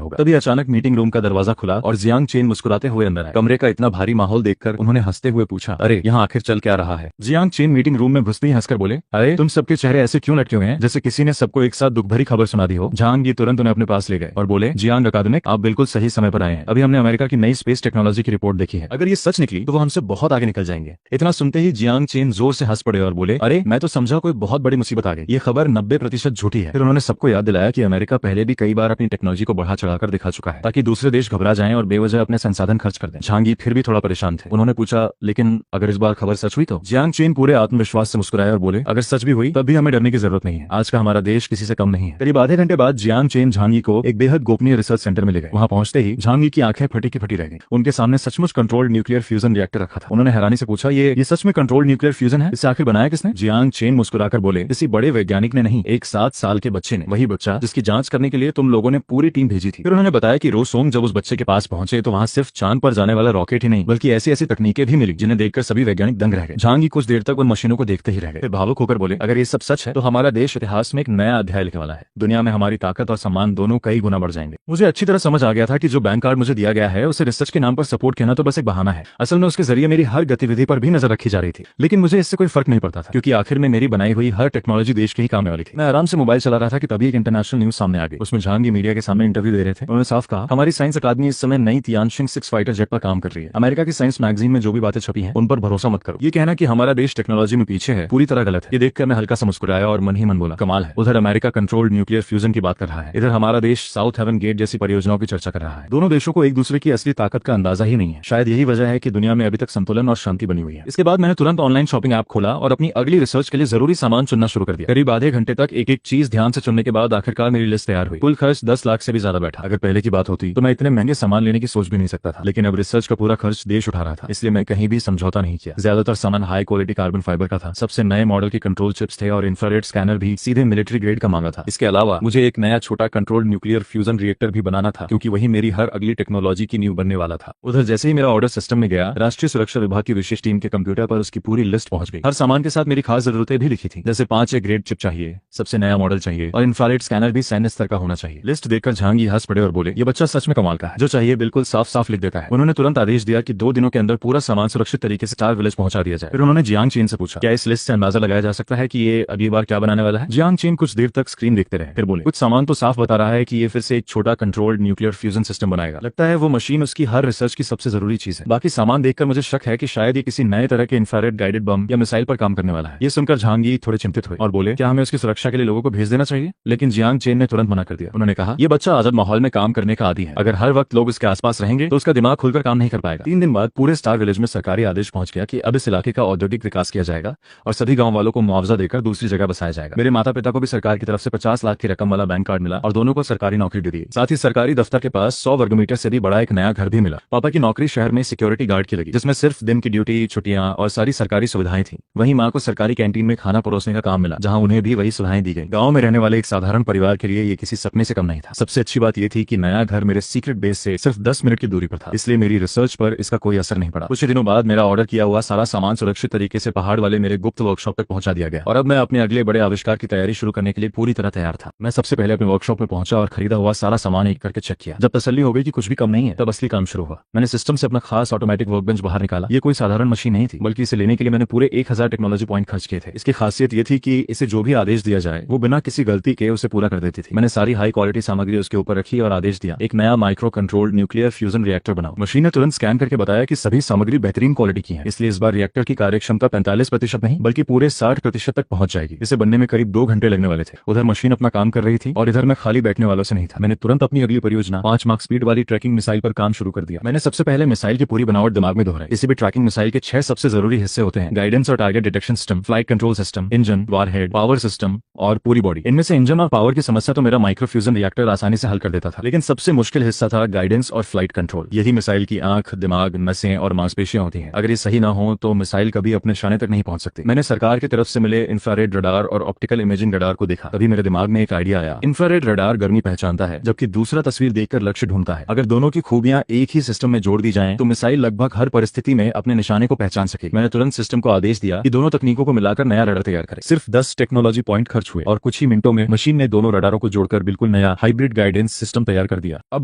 होगा। तभी अचानक मीटिंग रूम का दरवाजा खुला और जियांग चेन मुस्कुराते हुए अंदर आए। कमरे का इतना भारी माहौल देखकर उन्होंने हंसते हुए पूछा, अरे यहाँ आखिर चल क्या रहा है? जियांग चेन मीटिंग रूम में घुसते ही हंसकर बोले, अरे तुम सबके चेहरे ऐसे क्यों लटके हुए हैं जैसे किसी ने सबको एक साथ दुख भरी खबर सुना दी हो। झांग ये तुरंत उन्हें अपने पास ले गए और बोले, जियांग अकादमिक, आप बिल्कुल सही समय पर आए हैं। अभी हमने अमेरिका की नई स्पेस टेक्नोलॉजी की रिपोर्ट देखी है। अगर ये सच निकली तो वो हमसे बहुत आगे निकल जाएंगे। इतना सुनते ही जियांग चेन जोर से हंस पड़े और बोले, अरे मैं तो समझा कोई बहुत बड़ी मुसीबत आ गई। ये खबर 90% झूठी है। फिर उन्होंने सबको याद दिलाया कि अमेरिका पहले भी कई बार अपनी टेक्नोलॉजी को बढ़ा चढ़ाकर दिखा चुका है ताकि दूसरे देश घबरा जाएं और बेवजह अपने संसाधन खर्च कर दें। झांगी फिर भी थोड़ा परेशान थे। उन्होंने पूछा, लेकिन अगर इस बार खबर सच हुई तो? जियांग चेन पूरे आत्मविश्वास से मुस्कुराए और बोले, अगर सच भी हुई तब भी हमें डरने की जरूरत नहीं है। आज का हमारा देश किसी से कम नहीं है। करीब आधे घंटे बाद जियांग चेन झांगी को एक बेहद गोपनीय रिसर्च सेंटर में ले गए। वहां पहुंचते ही झांगी की आंखें फटी की फटी रह गई। उनके सामने सचमुच कंट्रोल्ड न्यूक्लियर फ्यूजन रिएक्टर रखा था। उन्होंने हैरानी से पूछा, ये सच में कंट्रोल्ड न्यूक्लियर फ्यूजन है? इसे आखिर बनाया किसने? जियांग चेन मुस्कुराकर बोले, किसी बड़े वैज्ञानिक ने नहीं, एक 7 साल के बच्चे ने। वही बच्चा जिसकी जांच करने के लिए तुम लोगों ने पूरी टीम भेजी थी। फिर उन्होंने बताया कि रोसोंग जब उस बच्चे के पास पहुंचे तो वहां सिर्फ चांद पर जाने वाला रॉकेट ही नहीं बल्कि ऐसी ऐसी तकनीकें भी मिली जिन्हें देखकर सभी वैज्ञानिक दंग रह गए। झांगी कुछ देर तक उन मशीनों को देखते ही रह गए। फिर भावुक होकर बोले, अगर ये सब सच है तो हमारा देश इतिहास में एक नया अध्याय लिखने वाला है। दुनिया में हमारी ताकत और सम्मान दोनों कई गुना बढ़ जाएंगे। मुझे अच्छी तरह समझ आ गया था कि जो बैंक कार्ड मुझे दिया गया है उसे रिसर्च के नाम पर सपोर्ट कहना तो बस एक बहाना है। असल में उसके जरिए मेरी हर गतिविधि पर भी नजर रखी जा रही थी। लेकिन मुझे इससे कोई फर्क नहीं पड़ता था क्योंकि आखिर में मेरी बनाई हुई हर टेक्नोलॉजी देश के ही काम वाली थी। मैं आराम से मोबाइल चला रहा था कि तभी एक इंटरनेशनल न्यूज सामने आ गई। उसमें झांगी मीडिया के सामने इंटरव्यू दे रहे थे। उन्होंने साफ कहा, हमारी साइंस अकादमी इस समय नई तियानशिंग 6 फाइटर जेट पर काम कर रही है। अमेरिका की साइंस मैगजीन में जो भी बातें छपी हैं उन पर भरोसा मत करो। ये कहना कि हमारा देश टेक्नोलॉजी में पीछे है पूरी तरह गलत है। ये देखकर मैं हल्का सा मुस्कुराया और मन ही मन बोला, कमाल है। उधर अमेरिका कंट्रोल्ड न्यूक्लियर फ्यूजन की बात कर रहा है, इधर हमारा देश साउथ हेवन गेट जैसी परियोजनाओं की चर्चा कर रहा है। दोनों देशों को एक दूसरे की असली ताकत का अंदाजा ही नहीं है। शायद यही वजह है कि दुनिया में अभी तक संतुलन और शांति बनी हुई है। इसके बाद मैंने तुरंत ऑनलाइन शॉपिंग ऐप खोला और अपनी अगली रिसर्च के लिए जरूरी सामान चुनना शुरू कर दिया। करीब आधे घंटे तक एक एक चीज ध्यान से चुनने के बाद आखिरकार मेरी लिस्ट तैयार हुई। कुल खर्च 10 लाख से भी ज्यादा बैठा। अगर पहले की बात होती तो मैं इतने महंगे सामान लेने की सोच भी नहीं सकता था, लेकिन अब रिसर्च का पूरा खर्च देश उठा रहा था, इसलिए मैं कहीं भी समझौता नहीं किया। ज्यादातर सामान हाई क्वालिटी कार्बन फाइबर का था। सबसे नए मॉडल के कंट्रोल चिप्स थे और इंफ्रारेड स्कैनर भी सीधे मिलिट्री ग्रेड का मांगा था। इसके अलावा मुझे एक नया छोटा कंट्रोल्ड न्यूक्लियर फ्यूजन रिएक्टर भी बनाना था क्योंकि वही मेरी हर अगली टेक्नोलॉजी की नींव बनने वाला था। उधर जैसे ही मेरा ऑर्डर सिस्टम में गया, राष्ट्रीय सुरक्षा विभाग की विशेष टीम के कंप्यूटर पर उसकी पूरी लिस्ट पहुंच गई। हर सामान के साथ मेरी खास जरूरतें भी लिखी थी, जैसे 5 ग्रेड चिप चाहिए, सबसे नया मॉडल चाहिए और इंफ्रारेड स्कैनर भी सैन्य स्तर का होना चाहिए। लिस्ट देखकर झांगी हंस पड़े और बोले, ये बच्चा सच में कमाल का है। जो चाहिए बिल्कुल साफ साफ साफ लिख देता है। उन्होंने तुरंत आदेश दिया कि 2 दिनों के अंदर पूरा सामान सुरक्षित तरीके से स्टार विलेज पहुंचा दिया जाए। फिर उन्होंने जियांग चीन से पूछा, क्या इस लिस्ट से अंदाजा लगाया जा सकता है कि ये अगली बार क्या बनाने वाला है? जियांग चीन कुछ देर तक स्क्रीन देखते रहे, फिर बोले, कुछ सामान तो साफ बता रहा है कि ये फिर से एक छोटा कंट्रोल्ड न्यूक्लियर फ्यूजन सिस्टम बनाएगा। लगता है वो मशीन उसकी हर रिसर्च की सबसे जरूरी चीज है। बाकी सामान देखकर मुझे शक है कि शायद ये किसी नए तरह के इंफ्रारेड गाइडेड बम या मिसाइल पर काम करने वाला है। ये सुनकर झांगी थोड़े चिंतित हुए और बोले, क्या हमें उसकी सुरक्षा के लिए लोगों को भेज देना चाहिए? लेकिन जियांग चेन ने तुरंत मना कर दिया। उन्होंने कहा, ये बच्चा आजाद माहौल में काम करने का आदी है। अगर हर वक्त लोग उसके आसपास रहेंगे तो उसका दिमाग खुलकर काम नहीं कर पाएगा। 3 दिन बाद पूरे स्टार विलेज में सरकारी आदेश पहुंच गया कि अब इस इलाके का औद्योगिक विकास किया जाएगा और सभी गांव वालों को मुआवजा देकर दूसरी जगह बसाया जाएगा। मेरे माता पिता को भी सरकार की तरफ से 50 लाख की रकम वाला बैंक कार्ड मिला और दोनों को सरकारी नौकरी दे दी। साथ ही सरकारी दफ्तर के पास 100 वर्गमीटर से भी बड़ा एक नया घर भी मिला। पापा की नौकरी शहर में सिक्योरिटी गार्ड की लगी, जिसमें सिर्फ दिन की ड्यूटी, छुट्टियां और सारी सरकारी सुविधाएं थी। वहीं माँ को सरकारी कैंटीन में खाना परोसने का काम मिला, जहां उन्हें भी वही सुविधाएं दी गई। गांव में रहने वाले एक साधारण परिवार के लिए ये किसी सपने से कम नहीं था। सबसे अच्छी बात यह थी कि नया घर मेरे सीक्रेट बेस से सिर्फ 10 मिनट की दूरी पर था, इसलिए मेरी रिसर्च पर इसका कोई असर नहीं पड़ा। कुछ ही दिनों बाद मेरा ऑर्डर किया हुआ सारा सामान सुरक्षित तरीके से पहाड़ वाले मेरे गुप्त वर्कशॉप तक पहुंचा दिया गया और अब मैं अपने अगले बड़े आविष्कार की तैयारी शुरू करने के लिए पूरी तरह तैयार था। मैं सबसे पहले अपने वर्कशॉप में पहुंचा और खरीदा हुआ सारा सामान एक करके चेक किया। जब तसल्ली हो गई कि कुछ भी कम नहीं है, तब असली काम शुरू हुआ। मैंने सिस्टम से अपना खास ऑटोमेटिक वर्कबेंच बाहर निकाला। ये कोई साधारण मशीन नहीं थी, बल्कि इसे लेने के लिए मैंने पूरे 1000 टेक्नोलॉजी पॉइंट खर्च किए थे। इसकी खासियत ये थी कि इसे जो भी आदेश दिया जाए वो बिना किसी गलती के उसे पूरा कर देती थी। मैंने सारी हाई क्वालिटी सामग्री उसके ऊपर रखी और आदेश दिया, एक नया micro controlled nuclear fusion reactor बनाओ। मशीन ने तुरंत स्कैन करके बताया कि सभी सामग्री बेहतरीन क्वालिटी की है, इसलिए इस बार रिएक्टर की कार्यक्षमता 45% नहीं बल्कि पूरे 60% तक पहुंच जाएगी। इसे बनने में करीब 2 घंटे लगने वाले थे। उधर मशीन अपना काम कर रही थी और इधर मैं खाली बैठने वालों से नहीं था। मैंने तुरंत अपनी अगली परियोजना 5 मार्क स्पीड वाली ट्रैकिंग मिसाइल पर काम शुरू कर दिया। मैंने सबसे पहले मिसाइल की पूरी बनावट दिमाग में दोहराई। किसी भी ट्रैकिंग मिसाइल के 6 सबसे जरूरी हिस्से होते हैं, गाइडेंस और target detection system, flight control system, engine, warhead, power system और पूरी बॉडी। इनमें से इंजन और पावर की समस्या तो मेरा माइक्रोफ्यूजन रिएक्टर आसानी से हल कर देता था, लेकिन सबसे मुश्किल हिस्सा था गाइडेंस और फ्लाइट कंट्रोल। यही मिसाइल की आंख, दिमाग, नसें और मांसपेशियां होती हैं। अगर ये सही ना हो तो मिसाइल कभी अपने निशाने तक नहीं पहुंच सकती। मैंने सरकार की तरफ से मिले इंफ्रारेड रडार और ऑप्टिकल इमेजिंग रडार को देखा। तभी मेरे दिमाग में एक आइडिया आया। इंफ्रारेड रडार गर्मी पहचानता है, जबकि दूसरा तस्वीर देखकर लक्ष्य ढूंढता है। अगर दोनों की खूबियां एक ही सिस्टम में जोड़ दी जाएं, तो मिसाइल लगभग हर परिस्थिति में अपने निशाने को पहचान सकेगी। मैंने तुरंत सिस्टम को आदेश दिया कि दोनों तकनीकों को मिलाकर नया रडार तैयार करे। सिर्फ 10 टेक्नोलॉजी पॉइंट खर्च हुए और कुछ ही मिनटों में मशीन ने दोनों रडारों को जोड़कर बिल्कुल नया हाइब्रिड गाइडेंस सिस्टम तैयार कर दिया। अब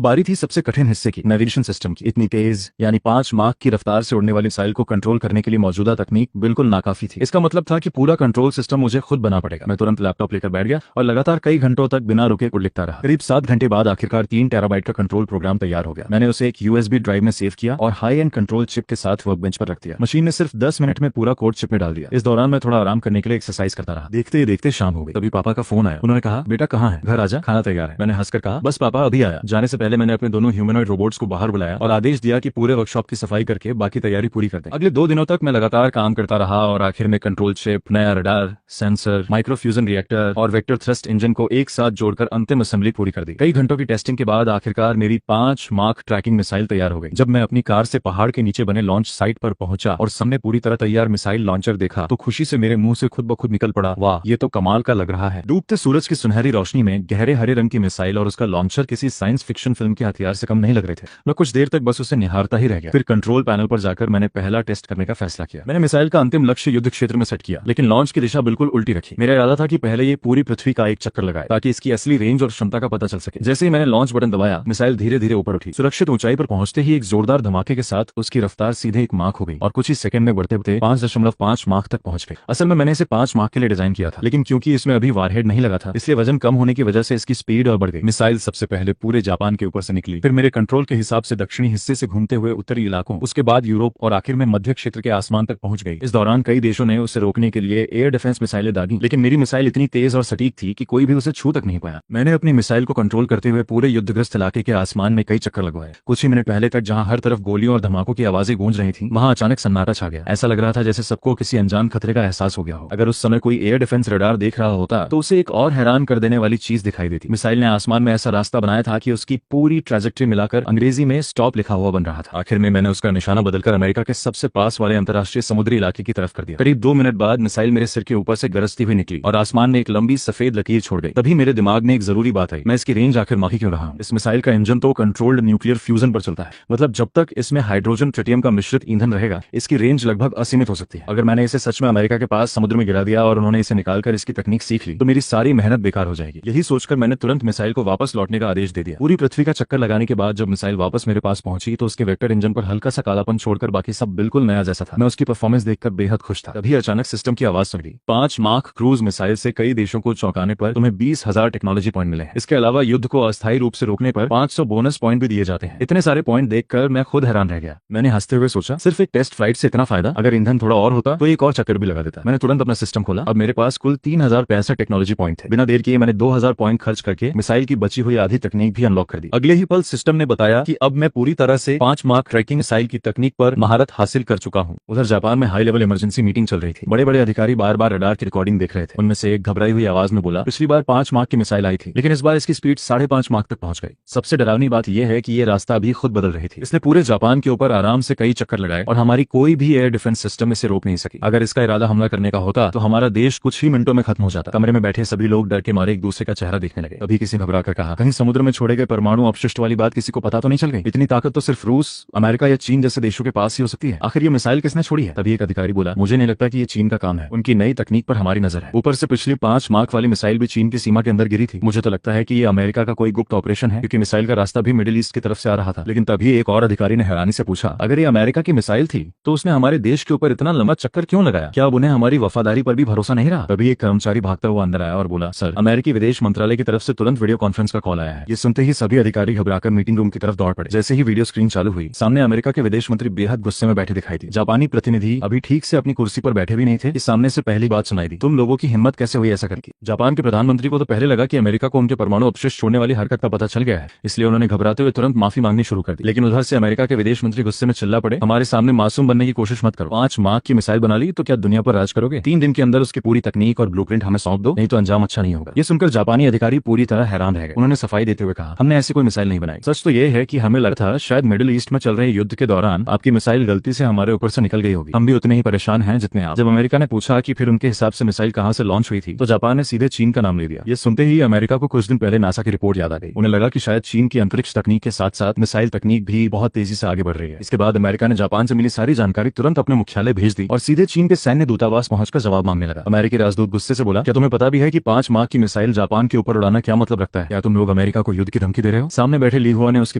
बारी थी सबसे कठिन हिस्से की, नेविगेशन सिस्टम की। इतनी तेज यानी 5 माक की रफ्तार से उड़ने वाली मिसाइल को कंट्रोल करने के लिए मौजूदा तकनीक बिल्कुल नाकाफी थी। इसका मतलब था कि पूरा कंट्रोल सिस्टम मुझे खुद बना पड़ेगा। मैं तुरंत लैपटॉप लेकर बैठ गया और लगातार कई घंटों तक बिना रुके कोड लिखता रहा। करीब 7 घंटे बाद आखिरकार 3 टेराबाइट का कंट्रोल प्रोग्राम तैयार हो गया। मैंने उसे एक यूएसबी ड्राइव में सेव किया और हाई एंड कंट्रोल चिप के साथ वर्कबेंच पर रख दिया। मशीन ने सिर्फ 10 मिनट में पूरा कोड चिप में डाल दिया। इस दौरान मैं थोड़ा आराम करने के लिए एक्सरसाइज करता रहा। देखते ही देखते शाम हो गई। तभी पापा का फोन आया। उन्होंने कहा, बेटा कहाँ है? घर आजा, खाना तैयार है। मैंने हंसकर कहा, बस पापा अभी आया। जाने से पहले मैंने अपने दोनों ह्यूमनॉइड रोबोट्स को बाहर बुलाया और आदेश दिया कि पूरे वर्कशॉप की सफाई करके बाकी तैयारी पूरी कर दें। अगले 2 दिनों तक मैं लगातार काम करता रहा और आखिर में कंट्रोल चिप, नया रडार, सेंसर, माइक्रोफ्यूजन रिएक्टर और वेक्टर थ्रस्ट इंजन को एक साथ जोड़कर अंतिम असेंबली पूरी कर दी। कई घंटों की टेस्टिंग के बाद आखिरकार मेरी 5 मार्क ट्रैकिंग मिसाइल तैयार हो गई। जब मैं अपनी कार से पहाड़ के नीचे बने लॉन्च साइट पर पहुंचा और सामने पूरी तरह तैयार मिसाइल लॉन्चर देखा तो खुशी से मेरे मुंह से खुद ब खुद निकल पड़ा, वाह, ये तो कमाल का लग रहा है। डूबते सूरज की सुनहरी रोशनी में गहरे हरे रंग की मिसाइल और उसका लॉन्चर किसी साइंस फिक्शन फिल्म के हथियार से कम नहीं लग रहे थे। मैं कुछ देर तक बस उसे निहारता ही रह गया। फिर कंट्रोल पैनल पर जाकर मैंने पहला टेस्ट करने का फैसला किया। मैंने मिसाइल का अंतिम लक्ष्य युद्ध क्षेत्र में सेट किया, लेकिन लॉन्च की दिशा बिल्कुल उल्टी रखी। मेरा इरादा था कि पहले ये पूरी पृथ्वी का एक चक्कर लगाए ताकि इसकी असली रेंज और क्षमता का पता चल सके। जैसे ही मैंने लॉन्च बटन दबाया, मिसाइल धीरे धीरे ऊपर उठी। सुरक्षित ऊंचाई पर पहुंचते ही एक जोरदार धमाके के साथ उसकी रफ्तार सीधे 1 माक हो गई और कुछ ही सेकंड में बढ़ते बढ़ते 5.5 माक तक पहुंच गई। असल में मैंने इसे 5 माक के लिए डिजाइन किया था, लेकिन क्योंकि इसमें अभी वारहेड नहीं लगा था, इसलिए वजन कम होने की वजह से इसकी स्पीड और बढ़ गई। मिसाइल सबसे पहले पूरे जापान के ऊपर से निकली, फिर मेरे कंट्रोल के हिसाब से दक्षिणी हिस्से से घूमते हुए उत्तरी इलाकों, उसके बाद यूरोप और आखिर में मध्य क्षेत्र के आसमान तक पहुंच गई। इस दौरान कई देशों ने उसे रोकने के लिए एयर डिफेंस मिसाइलें दागी, लेकिन मेरी मिसाइल इतनी तेज और सटीक थी कि कोई भी उसे छू तक नहीं पाया। मैंने अपनी मिसाइल को कंट्रोल करते हुए पूरे युद्धग्रस्त इलाके के आसमान में कई चक्कर लगवाए। कुछ ही मिनट पहले तक जहां हर तरफ गोलियों और धमाकों की आवाजें गूंज रही थी, वहां अचानक सन्नाटा छा गया। ऐसा लग रहा था जैसे सबको किसी अनजान खतरे का एहसास हो गया हो। अगर उस समय कोई एयर डिफेंस रडार देख रहा होता तो उसे एक और हैरान कर देने वाली चीज दिखाई देती। मिसाइल ने आसमान में ऐसा रास्ता बनाया था कि उसकी पूरी ट्रैजेक्टरी मिलाकर अंग्रेजी में स्टॉप लिखा हुआ बन रहा था। आखिर में मैंने उसका निशाना बदलकर अमेरिका के सबसे पास वाले अंतर्राष्ट्रीय समुद्री इलाके की तरफ कर दिया। करीब 2 मिनट बाद मिसाइल मेरे सिर के ऊपर से गरजती हुई निकली और आसमान में एक लंबी सफेद लकीर छोड़ गई। तभी मेरे दिमाग में एक जरूरी बात आई, मैं इसकी रेंज आखिर माखी क्यों रहा हूं? इस मिसाइल का इंजन तो कंट्रोल्ड न्यूक्लियर फ्यूजन पर चलता है, मतलब जब तक इसमें हाइड्रोजन ट्रिटियम का मिश्रित ईंधन रहेगा इसकी रेंज लगभग असीमित हो सकती है। अगर मैंने इसे सच में अमेरिका के पास समुद्र में गिरा दिया और उन्होंने इसे निकालकर इसकी तकनीक सीख ली तो मेरी सारी मेहनत बेकार हो जाएगी। यही सोचकर मैंने तुरंत मिसाइल को वापस लौटने का आदेश दे दिया। पूरी पृथ्वी का चक्कर लगाने के बाद जब मिसाइल वापस मेरे पास पहुंची तो उसके वेक्टर इंजन पर हल्का सा कालापन छोड़कर बाकी सब बिल्कुल नया जैसा था। मैं उसकी परफॉर्मेंस देखकर बेहद खुश था। तभी अचानक सिस्टम की आवाज सुन ली, 5 मार्क क्रूज मिसाइल से कई देशों को चौंकाने पर तुम्हें 20,000 टेक्नोलॉजी पॉइंट मिले हैं। इसके अलावा युद्ध को अस्थायी रूप से रोकने पर 500 बोनस पॉइंट भी दिए जाते हैं। इतने सारे पॉइंट देखकर मैं खुद हैरान रह गया। मैंने हंसते हुए सोचा, सिर्फ एक टेस्ट फ्लाइट से इतना फायदा? अगर ईंधन थोड़ा और होता तो एक और चक्कर भी लगा देता। मैंने तुरंत अपना सिस्टम खोला। अब मेरे पास कुल 3065 टेक्नोलॉजी पॉइंट थे। बिना देर किए मैंने 2000 पॉइंट खर्च करके मिसाइल की बची हुई आधी तकनीक भी अनलॉक कर दी। अगले ही पल सिस्टम ने बताया कि अब मैं पूरी तरह से 5 मार्क ट्रैकिंग मिसाइल की तकनीक पर महारत हासिल कर चुका हूं। उधर जापान में हाई लेवल इमरजेंसी मीटिंग चल रही थी। बड़े बड़े अधिकारी बार बार रडार की रिकॉर्डिंग देख रहे थे। उनमें से एक घबराई हुई आवाज में बोला, पिछली बार 5 मार्क की मिसाइल आई थी, लेकिन इस बार इसकी स्पीड 5.5 मार्क तक पहुंच गई। सबसे डरावनी बात यह है कि ये रास्ता भी खुद बदल रही थी। इसने पूरे जापान के ऊपर आराम से कई चक्कर लगाए और हमारी कोई भी एयर डिफेंस सिस्टम इसे रोक नहीं सकी। अगर इसका इरादा हमला करने का होता तो हमारा देश कुछ ही मिनटों में खत्म हो जाता। कमरे में बैठे सभी लोग डर के मारे एक दूसरे का चेहरा देखने लगे। तभी किसी ने घबरा कर कहा, कहीं समुद्र में छोड़े गए परमाणु अपशिष्ट वाली बात किसी को पता तो नहीं चल गई? इतनी ताकत तो सिर्फ रूस, अमेरिका या चीन जैसे देशों के पास ही हो सकती है। आखिर ये मिसाइल किसने छोड़ी है? तभी एक अधिकारी बोला, मुझे नहीं लगता कि ये चीन का काम है। उनकी नई तकनीक पर हमारी नजर है। ऊपर से पिछली 5 मार्क वाली मिसाइल भी चीन की सीमा के अंदर गिरी थी। मुझे तो लगता है कि ये अमेरिका का कोई गुप्त ऑपरेशन है, क्योंकि मिसाइल का रास्ता भी मिडिल ईस्ट की तरफ से आ रहा था। लेकिन तभी एक और अधिकारी ने हैरानी से पूछा, अगर ये अमेरिका की मिसाइल थी तो उसने हमारे देश के ऊपर इतना लंबा चक्कर क्यों लगाया? क्या अब उन्हें हमारी वफादारी पर भी भरोसा नहीं रहा? तभी एक कर्मचारी भागता हुआ अंदर आया और बोला, सर, अमेरिकी विदेश मंत्रालय की तरफ से तुरंत वीडियो कॉन्फ्रेंस का कॉल आया है। ये सुनते ही सभी अधिकारी घबराकर मीटिंग रूम की तरफ दौड़ पड़े। जैसे ही वीडियो स्क्रीन चालू हुई, सामने अमेरिका के विदेश मंत्री बेहद गुस्से में बैठे दिखाई दी। जापानी प्रतिनिधि अभी ठीक से अपनी कुर्सी पर बैठे भी नहीं थे कि सामने से पहली बात सुनाई दी, तुम लोगों की हिम्मत कैसे हुई ऐसा करके? जापान के प्रधानमंत्री को तो पहले लगा कि अमेरिका को उनके परमाणु अपशिष्ट छोड़ने वाली हरकत का पता चल गया है, इसलिए उन्होंने घबराते हुए तुरंत माफी मांगनी शुरू कर दी। लेकिन उधर से अमेरिका के विदेश मंत्री गुस्से में चिल्ला पड़े, हमारे सामने मासूम बनने की कोशिश मत करो। 5 मार्क की मिसाइल बना ली तो क्या दुनिया पर राज करोगे? 3 दिन के अंदर उसकी पूरी तकनीक और ब्लूप्रिंट हमें सौंप दो, नहीं तो अंजाम अच्छा नहीं होगा। ये सुनकर जापानी अधिकारी पूरी तरह हैरान रह गए। उन्होंने सफाई देते हुए कहा, हमने ऐसी कोई मिसाइल नहीं बनाई। सच तो ये है कि हमें लगा था शायद मिडिल ईस्ट में चल रहे युद्ध के दौरान आपकी मिसाइल गलती से हमारे ऊपर से निकल गई होगी। हम भी उतने ही परेशान हैं जितने आप। जब अमेरिका ने पूछा कि फिर उनके हिसाब से मिसाइल कहां से लॉन्च हुई थी, तो जापान ने सीधे चीन का नाम ले दिया। ये सुनते ही अमेरिका को कुछ दिन पहले नासा की रिपोर्ट याद आ गई। उन्हें लगा कि शायद चीन की अंतरिक्ष तकनीक के साथ साथ मिसाइल तकनीक भी बहुत तेजी से आगे बढ़ रही है। इसके बाद अमेरिका ने जापान से मिली सारी जानकारी तुरंत अपने मुख्यालय भेज दी और सीधे चीन के सैन्य दूतावास पहुंचकर जवाब मांगने लगा। अमेरिकी राजदूत गुस्से से बोला, क्या तुम्हें पता भी है कि 5 मार्क की मिसाइल जापान के ऊपर उड़ाना क्या मतलब रखता है? क्या तुम लोग अमेरिका को युद्ध की धमकी दे रहे हो? सामने बैठे ली हुआ ने उसकी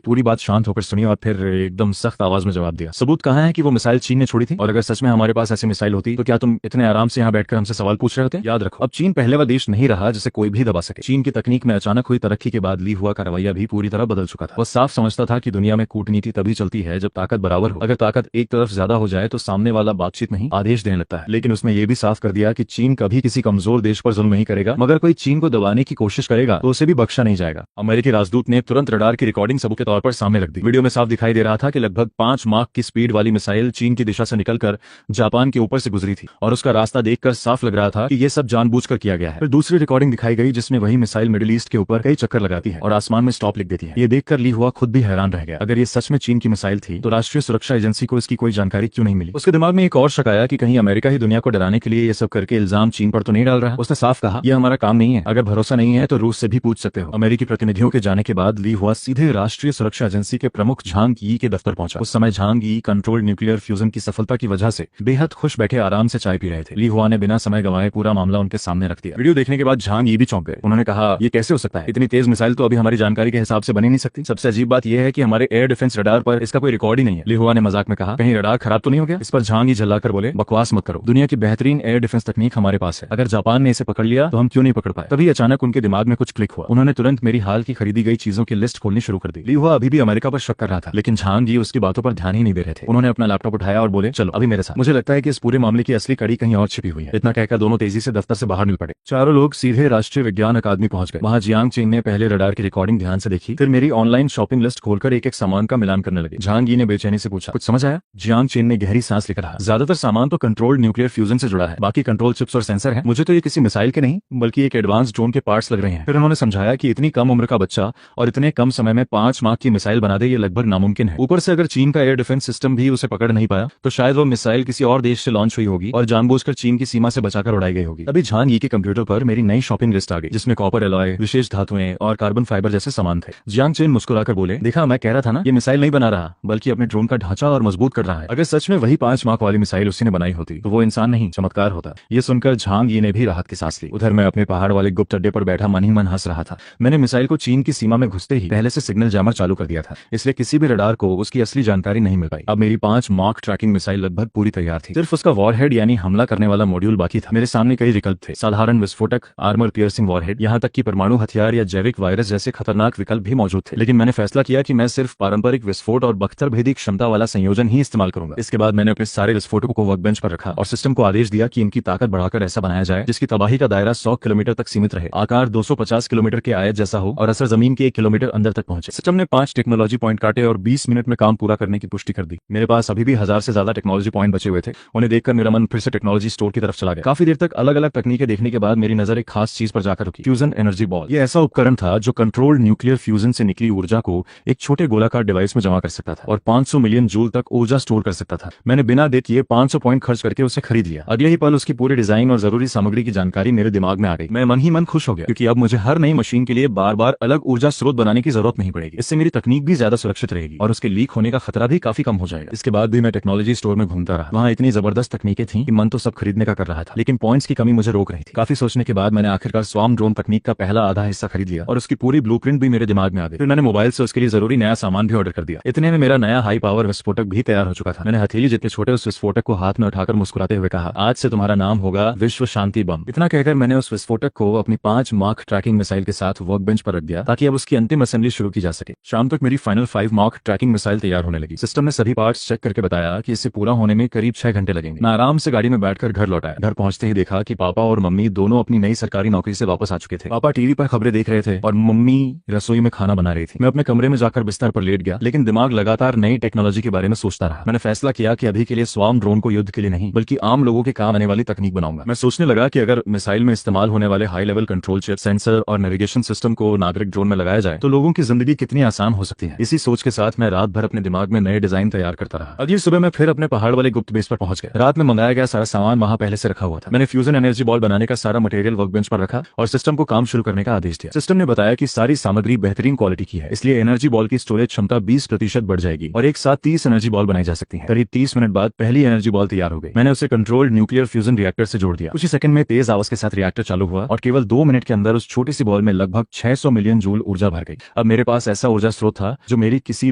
पूरी बात शांत होकर सुनी और फिर एकदम सख्त आवाज में जवाब दिया, सबूत कहाँ है कि वो मिसाइल चीन ने छोड़ी थी? और अगर सच में हमारे पास ऐसी मिसाइल होती तो क्या तुम इतने आराम से यहाँ बैठकर हमसे सवाल पूछ रहे होते? याद रखो, अब चीन पहले वाला देश नहीं रहा जिसे कोई भी दबा सके। चीन की तकनीक में अचानक हुई तरक्की के बाद ली हुआ का रवैया भी पूरी तरह बदल चुका था। वो साफ समझता था कि दुनिया में कूटनीति तभी चलती है जब ताकत बराबर हो। अगर ताकत एक तरफ ज्यादा हो जाए तो सामने वाला बातचीत नहीं आदेश देने लगता है। लेकिन उसने ये भी साफ कर दिया कि चीन कभी किसी कमजोर देश पर जुल्म नहीं करेगा, मगर कोई चीन को दबाने की कोशिश करेगा तो उसे भी बख्शा नहीं जाएगा। अमेरिकी राजदूत ने तुरंत रडार की रिकॉर्डिंग सबूत के तौर पर सामने रख दी। वीडियो में साफ दिखाई दे रहा था कि लगभग 5 मार्क की स्पीड वाली मिसाइल चीन की दिशा से निकलकर जापान के ऊपर से गुजरी थी और उसका रास्ता देखकर साफ लग रहा था कि यह सब जानबूझकर किया गया है। फिर दूसरी रिकॉर्डिंग दिखाई गई जिसमें वही मिसाइल मिडिल ईस्ट के ऊपर कई चक्कर लगाती है और आसमान में स्टॉप लिख देती है। ये देखकर ली हुआ खुद भी हैरान रह गया। अगर ये सच में चीन की मिसाइल थी तो राष्ट्रीय सुरक्षा एजेंसी को इसकी कोई जानकारी क्यों नहीं मिली? उसके दिमाग में एक और शक आया कि कहीं अमेरिका ही दुनिया को डराने के लिए ये सब करके इल्जाम चीन पर तो नहीं डाल रहा। उसने साफ कहा, यह हमारा काम नहीं है। अगर भरोसा नहीं है तो रूस से भी पूछ सकते हो। अमेरिकी प्रतिनिधियों के जाने के बाद ली हुआ सीधे राष्ट्रीय सुरक्षा एजेंसी के प्रमुख झांग यी के दफ्तर पहुंचा। उस समय झांग यी कंट्रोल्ड न्यूक्लियर फ्यूजन की सफलता की वजह से बेहद खुश बैठे आराम से चाय पी रहे थे। ली हुआ ने बिना समय गंवाए पूरा मामला उनके सामने रख दिया। वीडियो देखने के बाद झांग यी भी चौंक गए। उन्होंने कहा, ये कैसे हो सकता है? इतनी तेज मिसाइल तो अभी हमारी जानकारी के हिसाब से बनी नहीं सकती। सबसे अजीब बात यह है कि हमारे एयर डिफेंस रडार पर इसका कोई रिकॉर्ड ही नहीं है। ली हुआ ने मजाक में कहा, कहीं रडार खराब तो नहीं हो गया? इस पर झांग यी झल्लाकर बोले, बकवास मत करो, दुनिया की बेहतरीन एयर डिफेंस तकनीक हमारे पास है। अगर जापान ने इसे पकड़ लिया तो हम क्यों नहीं पकड़ पाए? तभी अचानक उनके दिमाग में कुछ क्लिक हुआ। उन्होंने तुरंत मेरी हाल की खरीदी गई चीजों की लिस्ट खोलनी शुरू कर दी। ली हुआ अभी भी अमेरिका पर शक कर रहा था, लेकिन झांग यी उसकी बातों पर ध्यान ही नहीं दे रहे थे। उन्होंने अपना लैपटॉप उठाया और बोले, चलो अभी मेरे साथ। मुझे लगता है कि इस पूरे मामले की असली कड़ी कहीं और छिपी हुई है। इतना कहकर दोनों तेजी से दफ्तर से बाहर निकल पड़े। चारों लोग सीधे राष्ट्रीय विज्ञान अकादमी पहुंच गए। वहां जियांग चीन ने पहले रडार की रिकॉर्डिंग ध्यान से देखी, फिर मेरी ऑनलाइन शॉपिंग लिस्ट खोलकर एक एक सामान का मिलान करने लगे। झांग यी ने बेचैनी से पूछा, कुछ समझ आया? जियांग चीन ने गहरी सांस लेकर कहा, ज्यादातर सामान तो कंट्रोल्ड न्यूक्लियर फ्यूजन से जुड़ा है, बाकी कंट्रोल चिप्स और सेंसर है। मुझे तो ये किसी मिसाइल के नहीं बल्कि एक एडवांस ड्रोन के पार्ट्स लग रहे हैं। फिर उन्होंने समझाया कि इतनी कम उम्र का बच्चा और इतने कम समय में 5 मार्क की मिसाइल बना दे, ये लगभग नामुमकिन है। ऊपर से अगर चीन का एयर डिफेंस सिस्टम भी उसे पकड़ नहीं पाया तो शायद वो मिसाइल किसी और देश से लॉन्च हुई होगी और जानबूझकर चीन की सीमा से बचाकर उड़ाई गई होगी। अभी झांग यी के कंप्यूटर पर मेरी नई शॉपिंग लिस्ट आ गई जिसमें कॉपर एलॉय, विशेष धातुएं और कार्बन फाइबर जैसे सामान थे। जियांग चीन मुस्कुराकर बोले, देखा मैं कह रहा था ना, ये मिसाइल नहीं बना रहा बल्कि अपने ड्रोन का ढांचा और मजबूत कर रहा है। अगर सच में वही 5 मार्क वाली मिसाइल उसी ने बनाई होती तो वो इंसान नहीं चमत्कार होता। ये सुनकर झांग यी ने भी राहत की सांस ली। उधर मैं अपने पहाड़ वाले गुप्त अड्डे पर बैठा मन ही मन हंस रहा था। मैंने मिसाइल को चीन की सीमा में घुसते ही पहले से सिग्नल जैमर चालू कर दिया था। इसलिए किसी भी रडार को उसकी असली जानकारी नहीं मिल पाई। अब मेरी 5 मार्क ट्रैकिंग मिसाइल लगभग पूरी तैयार थी, सिर्फ उसका वॉरहेड यानी हमला करने वाला मॉड्यूल बाकी था। मेरे सामने कई विकल्प थे, साधारण विस्फोटक, आर्मर पियर्सिंग वॉरहेड, यहाँ तक कि परमाणु हथियार या जैविक वायरस जैसे खतरनाक विकल्प भी मौजूद थे। लेकिन मैंने फैसला किया कि मैं सिर्फ पारंपरिक विस्फोट और बख्तर भेदी क्षमता वाला संयोजन ही इस्तेमाल करूंगा। इसके बाद मैंने अपने सारे विस्फोटकों को वर्कबेंच पर रखा और सिस्टम को आदेश दिया कि इनकी ताकत बढ़ाकर ऐसा बनाया जाए जिसकी तबाही का दायरा 100 किलोमीटर तक सीमित रहे, आकार 250 किलोमीटर के आयत जैसा हो और असर जमीन के 1 किलोमीटर अंदर तक पहुंचे। सिस्टम ने 5 टेक्नोलॉजी पॉइंट काटे और 20 मिनट में काम पूरा करने की पुष्टि कर दी। मेरे पास अभी भी 1000 से ज्यादा टेक्नोलॉजी पॉइंट बचे हुए थे। उन्हें देखकर मेरा मन फिर से टेक्नोलॉजी स्टोर की तरफ चला गया। काफी देर तक अलग अलग तकनीकें देखने के बाद मेरी नजर एक खास चीज पर जाकर रुकी, फ्यूजन एनर्जी बॉल। ये ऐसा उपकरण था जो कंट्रोल्ड न्यूक्लियर फ्यूजन से निकली ऊर्जा को एक छोटे गोलाकार डिवाइस में जमा कर सकता था और 500 मिलियन जूल तक ऊर्जा स्टोर कर सकता था। मैंने बिना देर किए 500 पॉइंट खर्च करके उसे खरीद लिया। अगले ही पल उसकी पूरी डिजाइन और जरूरी सामग्री की जानकारी मेरे दिमाग में आ गई। मैं मन ही मन खुश हो गया क्योंकि अब मुझे हर नई मशीन के लिए बार बार अलग ऊर्जा स्रोत बनाने की जरूरत नहीं पड़ेगी। इससे मेरी तकनीक भी ज्यादा सुरक्षित रहेगी और उसके लीक होने का खतरा भी काफी कम हो जाएगा। इसके बाद भी मैं टेक्नोलॉजी स्टोर में घूमता रहा। वहाँ इतनी जबरदस्त तकनीकें थी कि मन तो सब खरीदने का कर रहा था, लेकिन पॉइंट्स की कमी मुझे रोक रही थी। काफी सोचने के बाद मैंने आखिरकार स्वार्म ड्रोन तकनीक का पहला आधा हिस्सा खरीद लिया और उसकी पूरी ब्लूप्रिंट भी मेरे दिमाग में आ गई। फिर मैंने मोबाइल से उसके लिए जरूरी नया सामान भी ऑर्डर कर दिया। इतने में मेरा नया हाई पावर विस्फोटक भी तैयार हो चुका था। मैंने हथेली जितने छोटे उस विस्फोटक को हाथ में उठाकर मुस्कुराते हुए कहा, आज से तुम्हारा नाम होगा विश्व शांति बम। इतना कहकर मैंने उस विस्फोटक को अपनी 5 मार्क ट्रैकिंग मिसाइल के साथ वर्क बेंच पर रख दिया ताकि अब उसकी अंतिम असेंबली शुरू की जा सके। शाम तक मेरी फाइनल 5 मार्क ट्रैकिंग मिसाइल तैयार होने लगी। सिस्टम ने सभी पार्ट्स चेक करके बताया कि इसे पूरा होने में करीब 6 घंटे लगेंगे। मैं आराम से गाड़ी में बैठकर घर लौटाया। घर पहुंचते ही देखा कि पापा और मम्मी दोनों अपनी नई सरकारी नौकरी से वापस आ चुके थे। पापा टीवी पर खबरें देख रहे थे और मम्मी रसोई में खाना बना रही थी। मैं अपने कमरे में जाकर बिस्तर पर लेट गया, लेकिन दिमाग लगातार नई टेक्नोलॉजी के बारे में सोचता रहा। मैंने फैसला किया कि अभी के लिए स्वार्म ड्रोन को युद्ध के लिए नहीं बल्कि आम लोगों के काम आने वाली तकनीक बनाऊंगा। मैं सोचने लगा कि अगर मिसाइल में इस्तेमाल होने वाले high level control chip, sensor और नेविगेशन सिस्टम को नागरिक ड्रोन में लगाया जाए तो लोगों की जिंदगी कितनी आसान हो सकती है। इसी सोच के साथ मैं रात भर अपने दिमाग में नए डिजाइन तैयार करता रहा। अगली सुबह मैं फिर अपने पहाड़ वाले गुप्त बेस पर पहुंच गया। रात में मंगाया गया सारा सामान वहां पहले से रखा हुआ था। मैंने फ्यूजन एनर्जी बॉल बनाने का सारा मटेरियल वर्कबेंच पर रखा और सिस्टम को काम शुरू करने का आदेश दिया। सिस्टम ने बताया कि सारी सामग्री बेहतरीन क्वालिटी की है, इसलिए एनर्जी बॉल की स्टोरेज क्षमता 20% बढ़ जाएगी और एक साथ 30 एनर्जी बॉल बनाई जा सकती है। करीब 30 मिनट बाद पहली एनर्जी बॉल तैयार हो गई। मैंने उसे कंट्रोल्ड न्यूक्लियर फ्यूजन रिएक्टर से जोड़ दिया। कुछ ही सेकंड में तेज आवाज के साथ रिएक्टर चालू हुआ और केवल 2 मिनट के अंदर उस छोटी सी बॉल में लगभग 600 मिलियन जूल ऊर्जा भर गई। अब मेरे पास ऐसा ऊर्जा स्रोत था जो मेरी किसी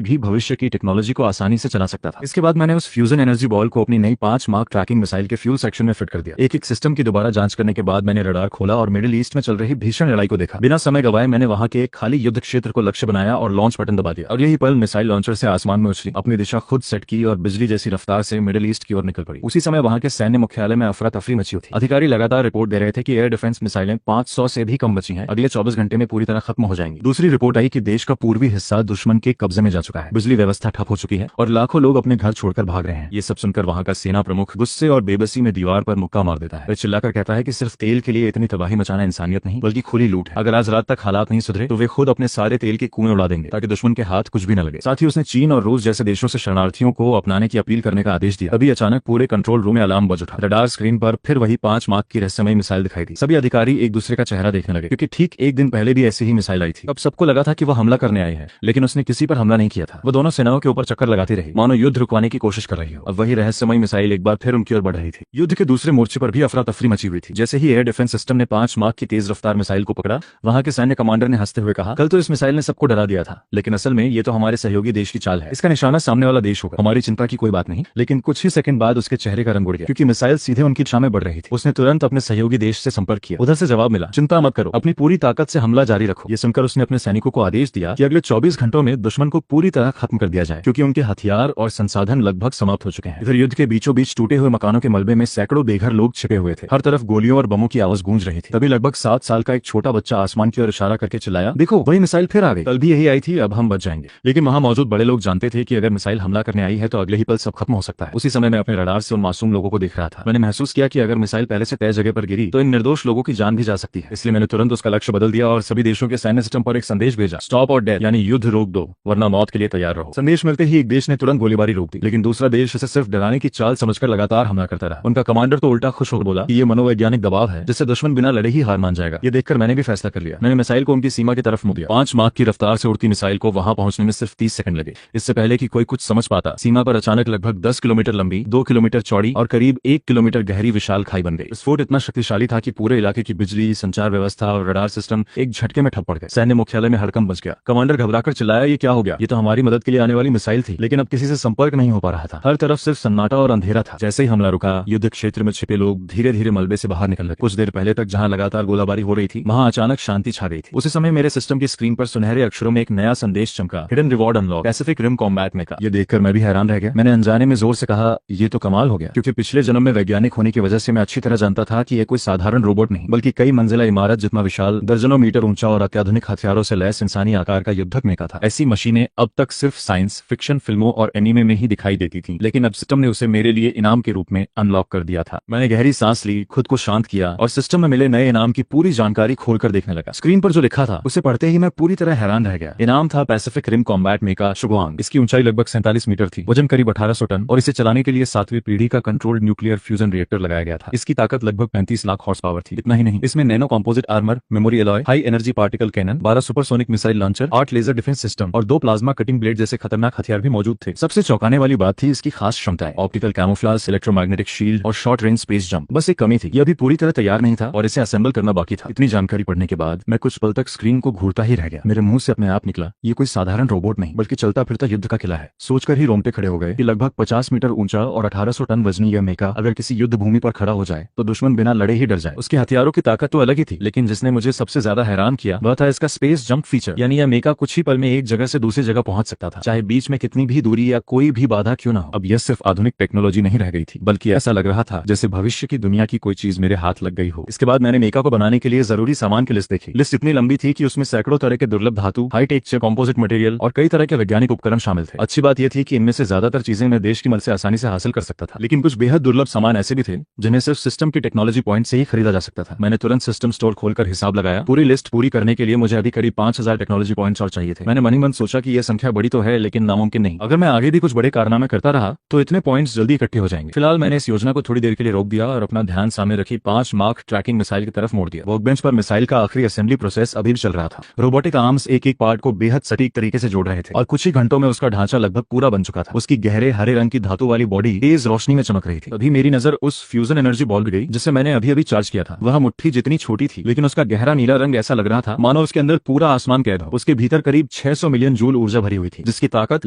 भी भविष्य की टेक्नोलॉजी को आसानी से चला सकता था। इसके बाद मैंने उस फ्यूजन एनर्जी बॉल को अपनी नई 5 मार्क ट्रैकिंग मिसाइल के फ्यूल सेक्शन में फिट कर दिया। एक एक सिस्टम की दोबारा जांच करने के बाद मैंने रडार खोला और मिडिल ईस्ट में चल रही भीषण लड़ाई को देखा। बिना समय गवाए मैंने वहां के एक खाली युद्ध क्षेत्र को लक्ष्य बनाया और लॉन्च बटन दबा दिया। और यही पल मिसाइल लॉन्चर से आसमान में उछली, अपनी दिशा खुद सेट की और बिजली जैसी रफ्तार से मिडिल ईस्ट की ओर निकल पड़ी। उसी समय वहां के सैन्य मुख्यालय में अफरा तफरी मची हुई थी। अधिकारी लगातार रिपोर्ट दे रहे थे कि एयर डिफेंस मिसाइलें 500 से भी कम बची हैं, अगले 24 घंटे में पूरी तरह खत्म हो जाएंगी। दूसरी रिपोर्ट आई कि देश का पूर्वी हिस्सा दुश्मन के कब्जे में जा चुका है, बिजली व्यवस्था ठप हो चुकी है और लाखों लोग अपने घर छोड़कर भाग रहे हैं। ये सब सुनकर वहां का सेना प्रमुख गुस्से और बेबसी में दीवार पर मुक्का मार देता है। वह चिल्लाकर कहता है कि सिर्फ तेल के लिए इतनी तबाही मचाना इंसानियत नहीं बल्कि खुली लूट है। अगर आज रात तक हालात नहीं सुधरे तो वे खुद अपने सारे तेल के कुएं उड़ा देंगे ताकि दुश्मन के हाथ कुछ भी न लगे। साथ ही उसने चीन और रूस जैसे देशों से शरणार्थियों को अपनाने की अपील करने का आदेश दिया। अभी अचानक पूरे कंट्रोल रूम में अलार्म बज उठा। रडार स्क्रीन पर फिर वही 5 मार्क की रहस्यमय मिसाइल दिखाई दी। सभी अधिकारी एक दूसरे का चेहरा देखने लगे क्योंकि ठीक एक दिन पहले भी ऐसी ही मिसाइल आई थी। अब सबको लगा था कि वह हमला करने आई है, लेकिन उसने किसी पर हमला नहीं किया था। वो दोनों सेनाओं के ऊपर चक्कर लगाती रही, मानो युद्ध रुकवाने की कोशिश कर रही हो। अब वही रहस्यमय मिसाइल एक बार फिर उनकी ओर बढ़ रही थी। युद्ध के दूसरे मोर्चे पर भी अफरा तफरी मची हुई थी। जैसे ही एयर डिफेंस सिस्टम ने 5 मार्क की तेज रफ्तार मिसाइल को पकड़ा, वहां के सैन्य कमांडर ने हंसते हुए कहा, कल तो इस मिसाइल ने सबको डरा दिया था, लेकिन असल में ये तो हमारे सहयोगी देश की चाल है। इसका निशाना सामने वाला देश होगा, हमारी चिंता की कोई बात नहीं। लेकिन कुछ ही सेकंड बाद उसके चेहरे का रंग उड़ गया क्योंकि मिसाइल सीधे उनकी दिशा में बढ़ रही थी। उसने तुरंत अपने सहयोगी देश से संपर्क किया। उधर से जवाब मिला, चिंता मत करो, अपनी पूरी ताकत से हमला जारी रखो। ये सुनकर उसने अपने सैनिकों को आदेश दिया कि अगले 24 घंटों में दुश्मन को पूरी तरह खत्म कर दिया जाए क्योंकि उनके हथियार और संसाधन लगभग समाप्त हो चुके हैं। इधर युद्ध के बीचों बीच टूटे हुए मकानों के मलबे में सैकड़ों बेघर लोग छिपे हुए थे। हर तरफ गोलियों और बमों की आवाज गूंज रही थी। तभी लगभग 7 साल का एक छोटा बच्चा आसमान की ओर इशारा करके चिल्लाया, देखो वही मिसाइल फिर आ गई, कल भी यही आई थी, अब हम बच जाएंगे। लेकिन वहां मौजूद बड़े लोग जानते थे कि अगर मिसाइल हमला करने आई है तो अगले ही पल सब खत्म हो सकता है। उसी समय मैं अपने रडार से उन मासूम लोगों को देख रहा था। मैंने महसूस किया कि अगर मिसाइल पहले से तय जगह पर गिरी तो इन निर्दोष लोगों की जान भी जा सकती है। इसलिए मैंने तुरंत उसका लक्ष्य बदल दिया और सभी देशों के सैन्य सिस्टम पर एक संदेश भेजा, स्टॉप और डेथ, यानी युद्ध रोक दो वरना मौत के लिए तैयार रहो। संदेश मिलते ही एक देश ने तुरंत गोलीबारी रोक दी, लेकिन दूसरा देश इसे सिर्फ डराने की चाल समझकर लगातार हमला करता रहा। उनका कमांडर तो उल्टा खुश होकर बोला कि ये मनोवैज्ञानिक दबाव है जिससे दुश्मन बिना लड़े ही हार मान जाएगा। ये देखकर मैंने भी फैसला कर लिया। मैंने मिसाइल को उनकी सीमा की तरफ मुड़ दिया। 5 मार्क की रफ्तार से उड़ती मिसाइल को वहां पहुंचने में सिर्फ 30 सेकंड लगे। इससे पहले कि कोई कुछ समझ पाता, सीमा पर अचानक लगभग 10 किलोमीटर लंबी, 2 किलोमीटर चौड़ी और करीब 1 किलोमीटर गहरी विशाल खाई बन गई। विस्फोट इतना शक्तिशाली था कि पूरे इलाके की बिजली, संचार व्यवस्था और रडार सिस्टम एक झटके में ठप पड़ गए। सैन्य मुख्यालय में हड़कंप मच गया। कमांडर घबराकर चिल्लाया, ये क्या हो गया, ये तो हमारी मदद के लिए आने वाली मिसाइल थी, लेकिन अब किसी से संपर्क नहीं हो पा रहा था। हर तरफ सिर्फ सन्नाटा और अंधेरा था। जैसे ही हमला रुका, युद्ध क्षेत्र में छिपे लोग धीरे धीरे मलबे से बाहर निकल लगे। कुछ देर पहले तक जहां लगातार गोलाबारी हो रही थी, वहां अचानक शांति छा गई थी। उसी समय मेरे सिस्टम की स्क्रीन पर सुनहरे अक्षरों में एक नया संदेश चमका, hidden reward unlock, Pacific Rim combat में का। ये देखकर मैं भी हैरान रह गया। मैंने अनजाने में जोर से कहा, ये तो कमाल हो गया, क्योंकि पिछले जन्म में वैज्ञानिक होने की वजह से मैं अच्छी तरह जानता था कि यह कोई साधारण रोबोट नहीं, बल्कि कई मंजिला इमारत जितना विशाल, दर्जनों मीटर ऊंचा और अत्याधुनिक हथियारों से लैस इंसानी आकार का युद्धक मेका था। ऐसी मशीनें अब तक सिर्फ साइंस फिक्शन फिल्मों और एनीमे में ही दिखाई देती थी, लेकिन अब सिस्टम ने उसे मेरे लिए इनाम के रूप में अनलॉक कर दिया था। मैंने गहरी सांस ली, खुद को शांत किया और सिस्टम में मिले नए इनाम की पूरी जानकारी खोलकर देखने लगा। स्क्रीन पर जो लिखा था उसे पढ़ते ही मैं पूरी तरह हैरान रह गया। इनाम था पैसिफिक रिम कॉम्बैट मेका शुगवांग। इसकी ऊंचाई लगभग 47 मीटर थी, वजन करीब 1800 टन और इसे चलाने के लिए 7वीं पीढ़ी का कंट्रोल्ड न्यूक्लियर फ्यूजन रिएक्टर लगाया गया था। इसकी ताकत लगभग 35 लाख हॉर्स पावर थी। इतना ही नहीं, इसमें nano composite armour, memory alloy, high energy particle cannon, 12 supersonic missile launcher, 8 laser defence system और 2 प्लाज्मा कटिंग ब्लेड जैसे खतरनाक हथियार भी मौजूद थे। सबसे चौंकाने वाली बात थी इसकी खास क्षमताएं, ऑप्टिकल कैमोफ्लेज, इलेक्ट्रोमैग्नेटिक शील्ड और शॉर्ट रेंज स्पेस जंप। बस एक कमी थी, यह अभी पूरी तरह तैयार नहीं था और इसे असेंबल करना बाकी था। इतनी जानकारी पढ़ने के बाद मैं कुछ पल तक स्क्रीन को घूरता ही रह गया। मेरे मुंह से अपने आप निकला, ये कोई साधारण रोबोट नहीं बल्कि चलता फिरता युद्ध का किला है। सोचकर ही रोंगटे खड़े हो गए कि लगभग 50 मीटर ऊंचा और 1800 टन वजनी यह मेका अगर किसी युद्ध भूमि पर खड़ा हो जाए तो दुश्मन बिना लड़े ही डर जाए। उसके हथियारों की ताकत तो अलग ही थी, लेकिन जिसने मुझे सबसे ज्यादा हैरान किया वह था इसका स्पेस जंप फीचर। यानी यह मेका कुछ ही पल में एक जगह से दूसरी जगह पहुंच सकता था, चाहे बीच में कितनी भी दूरी या कोई भी बाधा क्यों ना हो। अब यह सिर्फ आधुनिक टेक्नोलॉजी नहीं रह गई थी, बल्कि ऐसा लग रहा था जैसे भविष्य की दुनिया की कोई चीज मेरे हाथ लग गई हो। इसके बाद मैंने मेका को बनाने के लिए जरूरी सामान की लिस्ट देखी। लिस्ट इतनी लंबी थी कि उसमें सैकड़ों तरह के दुर्लभ धातु, हाईटेक चिप, कॉम्पोजिट मटेरियल और कई तरह के वैज्ञानिक उपकरण शामिल थे। अच्छी बात यह थी कि इनमें से ज्यादातर चीजें मैं देश की मदद से आसानी से हासिल कर सकता था, लेकिन कुछ बेहद दुर्लभ सामान ऐसे भी थे जिन्हें सिर्फ सिस्टम की टेक्नोलॉजी पॉइंट से ही खरीदा जा सकता था। मैंने तुरंत सिस्टम स्टोर खोलकर हिसाब लगाया। पूरी लिस्ट पूरी करने के लिए मुझे अभी करीब 5000 टेक्नोलॉजी पॉइंट्स और चाहिए थे। मैंने मन ही मन सोचा कि यह संख्या बड़ी तो है, लेकिन नामुमकिन नहीं। अगर मैं आगे भी कुछ बड़े कारनामे करता रहा तो इतने पॉइंट्स जल्दी इकट्ठे हो जाएंगे। फिलहाल मैंने इस योजना को थोड़ी देर के लिए रोक दिया और अपना ध्यान सामने रखी 5 मार्क ट्रैकिंग मिसाइल की तरफ मोड़ दिया। वर्कबेंच पर मिसाइल का आखिरी असेंबली प्रोसेस अभी भी चल रहा था। रोबोटिक आर्म्स एक एक पार्ट को बेहद सटीक तरीके से जोड़ रहे थे और कुछ ही घंटों में उसका ढांचा लगभग पूरा बन चुका था। उसकी गहरे हरे रंग की धातु वाली बॉडी तेज रोशनी में चमक रही थी। अभी मेरी नजर उस फ्यूजन एनर्जी बॉल पर गई जिसे मैंने अभी अभी चार्ज किया था। वह मुट्ठी जितनी छोटी थी, लेकिन उसका गहरा नीला रंग ऐसा लग रहा था मानो उसके अंदर पूरा आसमान कैद हो। उसके भीतर करीब 600 मिलियन जूल ऊर्जा भरी हुई थी, जिसकी ताकत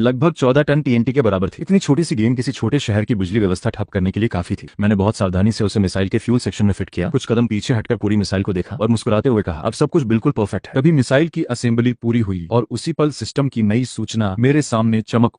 लगभग 14 टन टीएनटी के बराबर थी। इतनी छोटी सी गेंद किसी छोटे शहर की बिजली व्यवस्था ठप करने के लिए काफी थी। मैंने बहुत सावधानी से उसे मिसाइल के फ्यूल सेक्शन में फिट किया, कुछ कदम पीछे हटकर पूरी मिसाइल को देखा और मुस्कुराते हुए कहा, अब सब कुछ बिल्कुल परफेक्ट है। तभी मिसाइल की असेंबली पूरी हुई और उसी पल सिस्टम की नई सूचना मेरे सामने चमक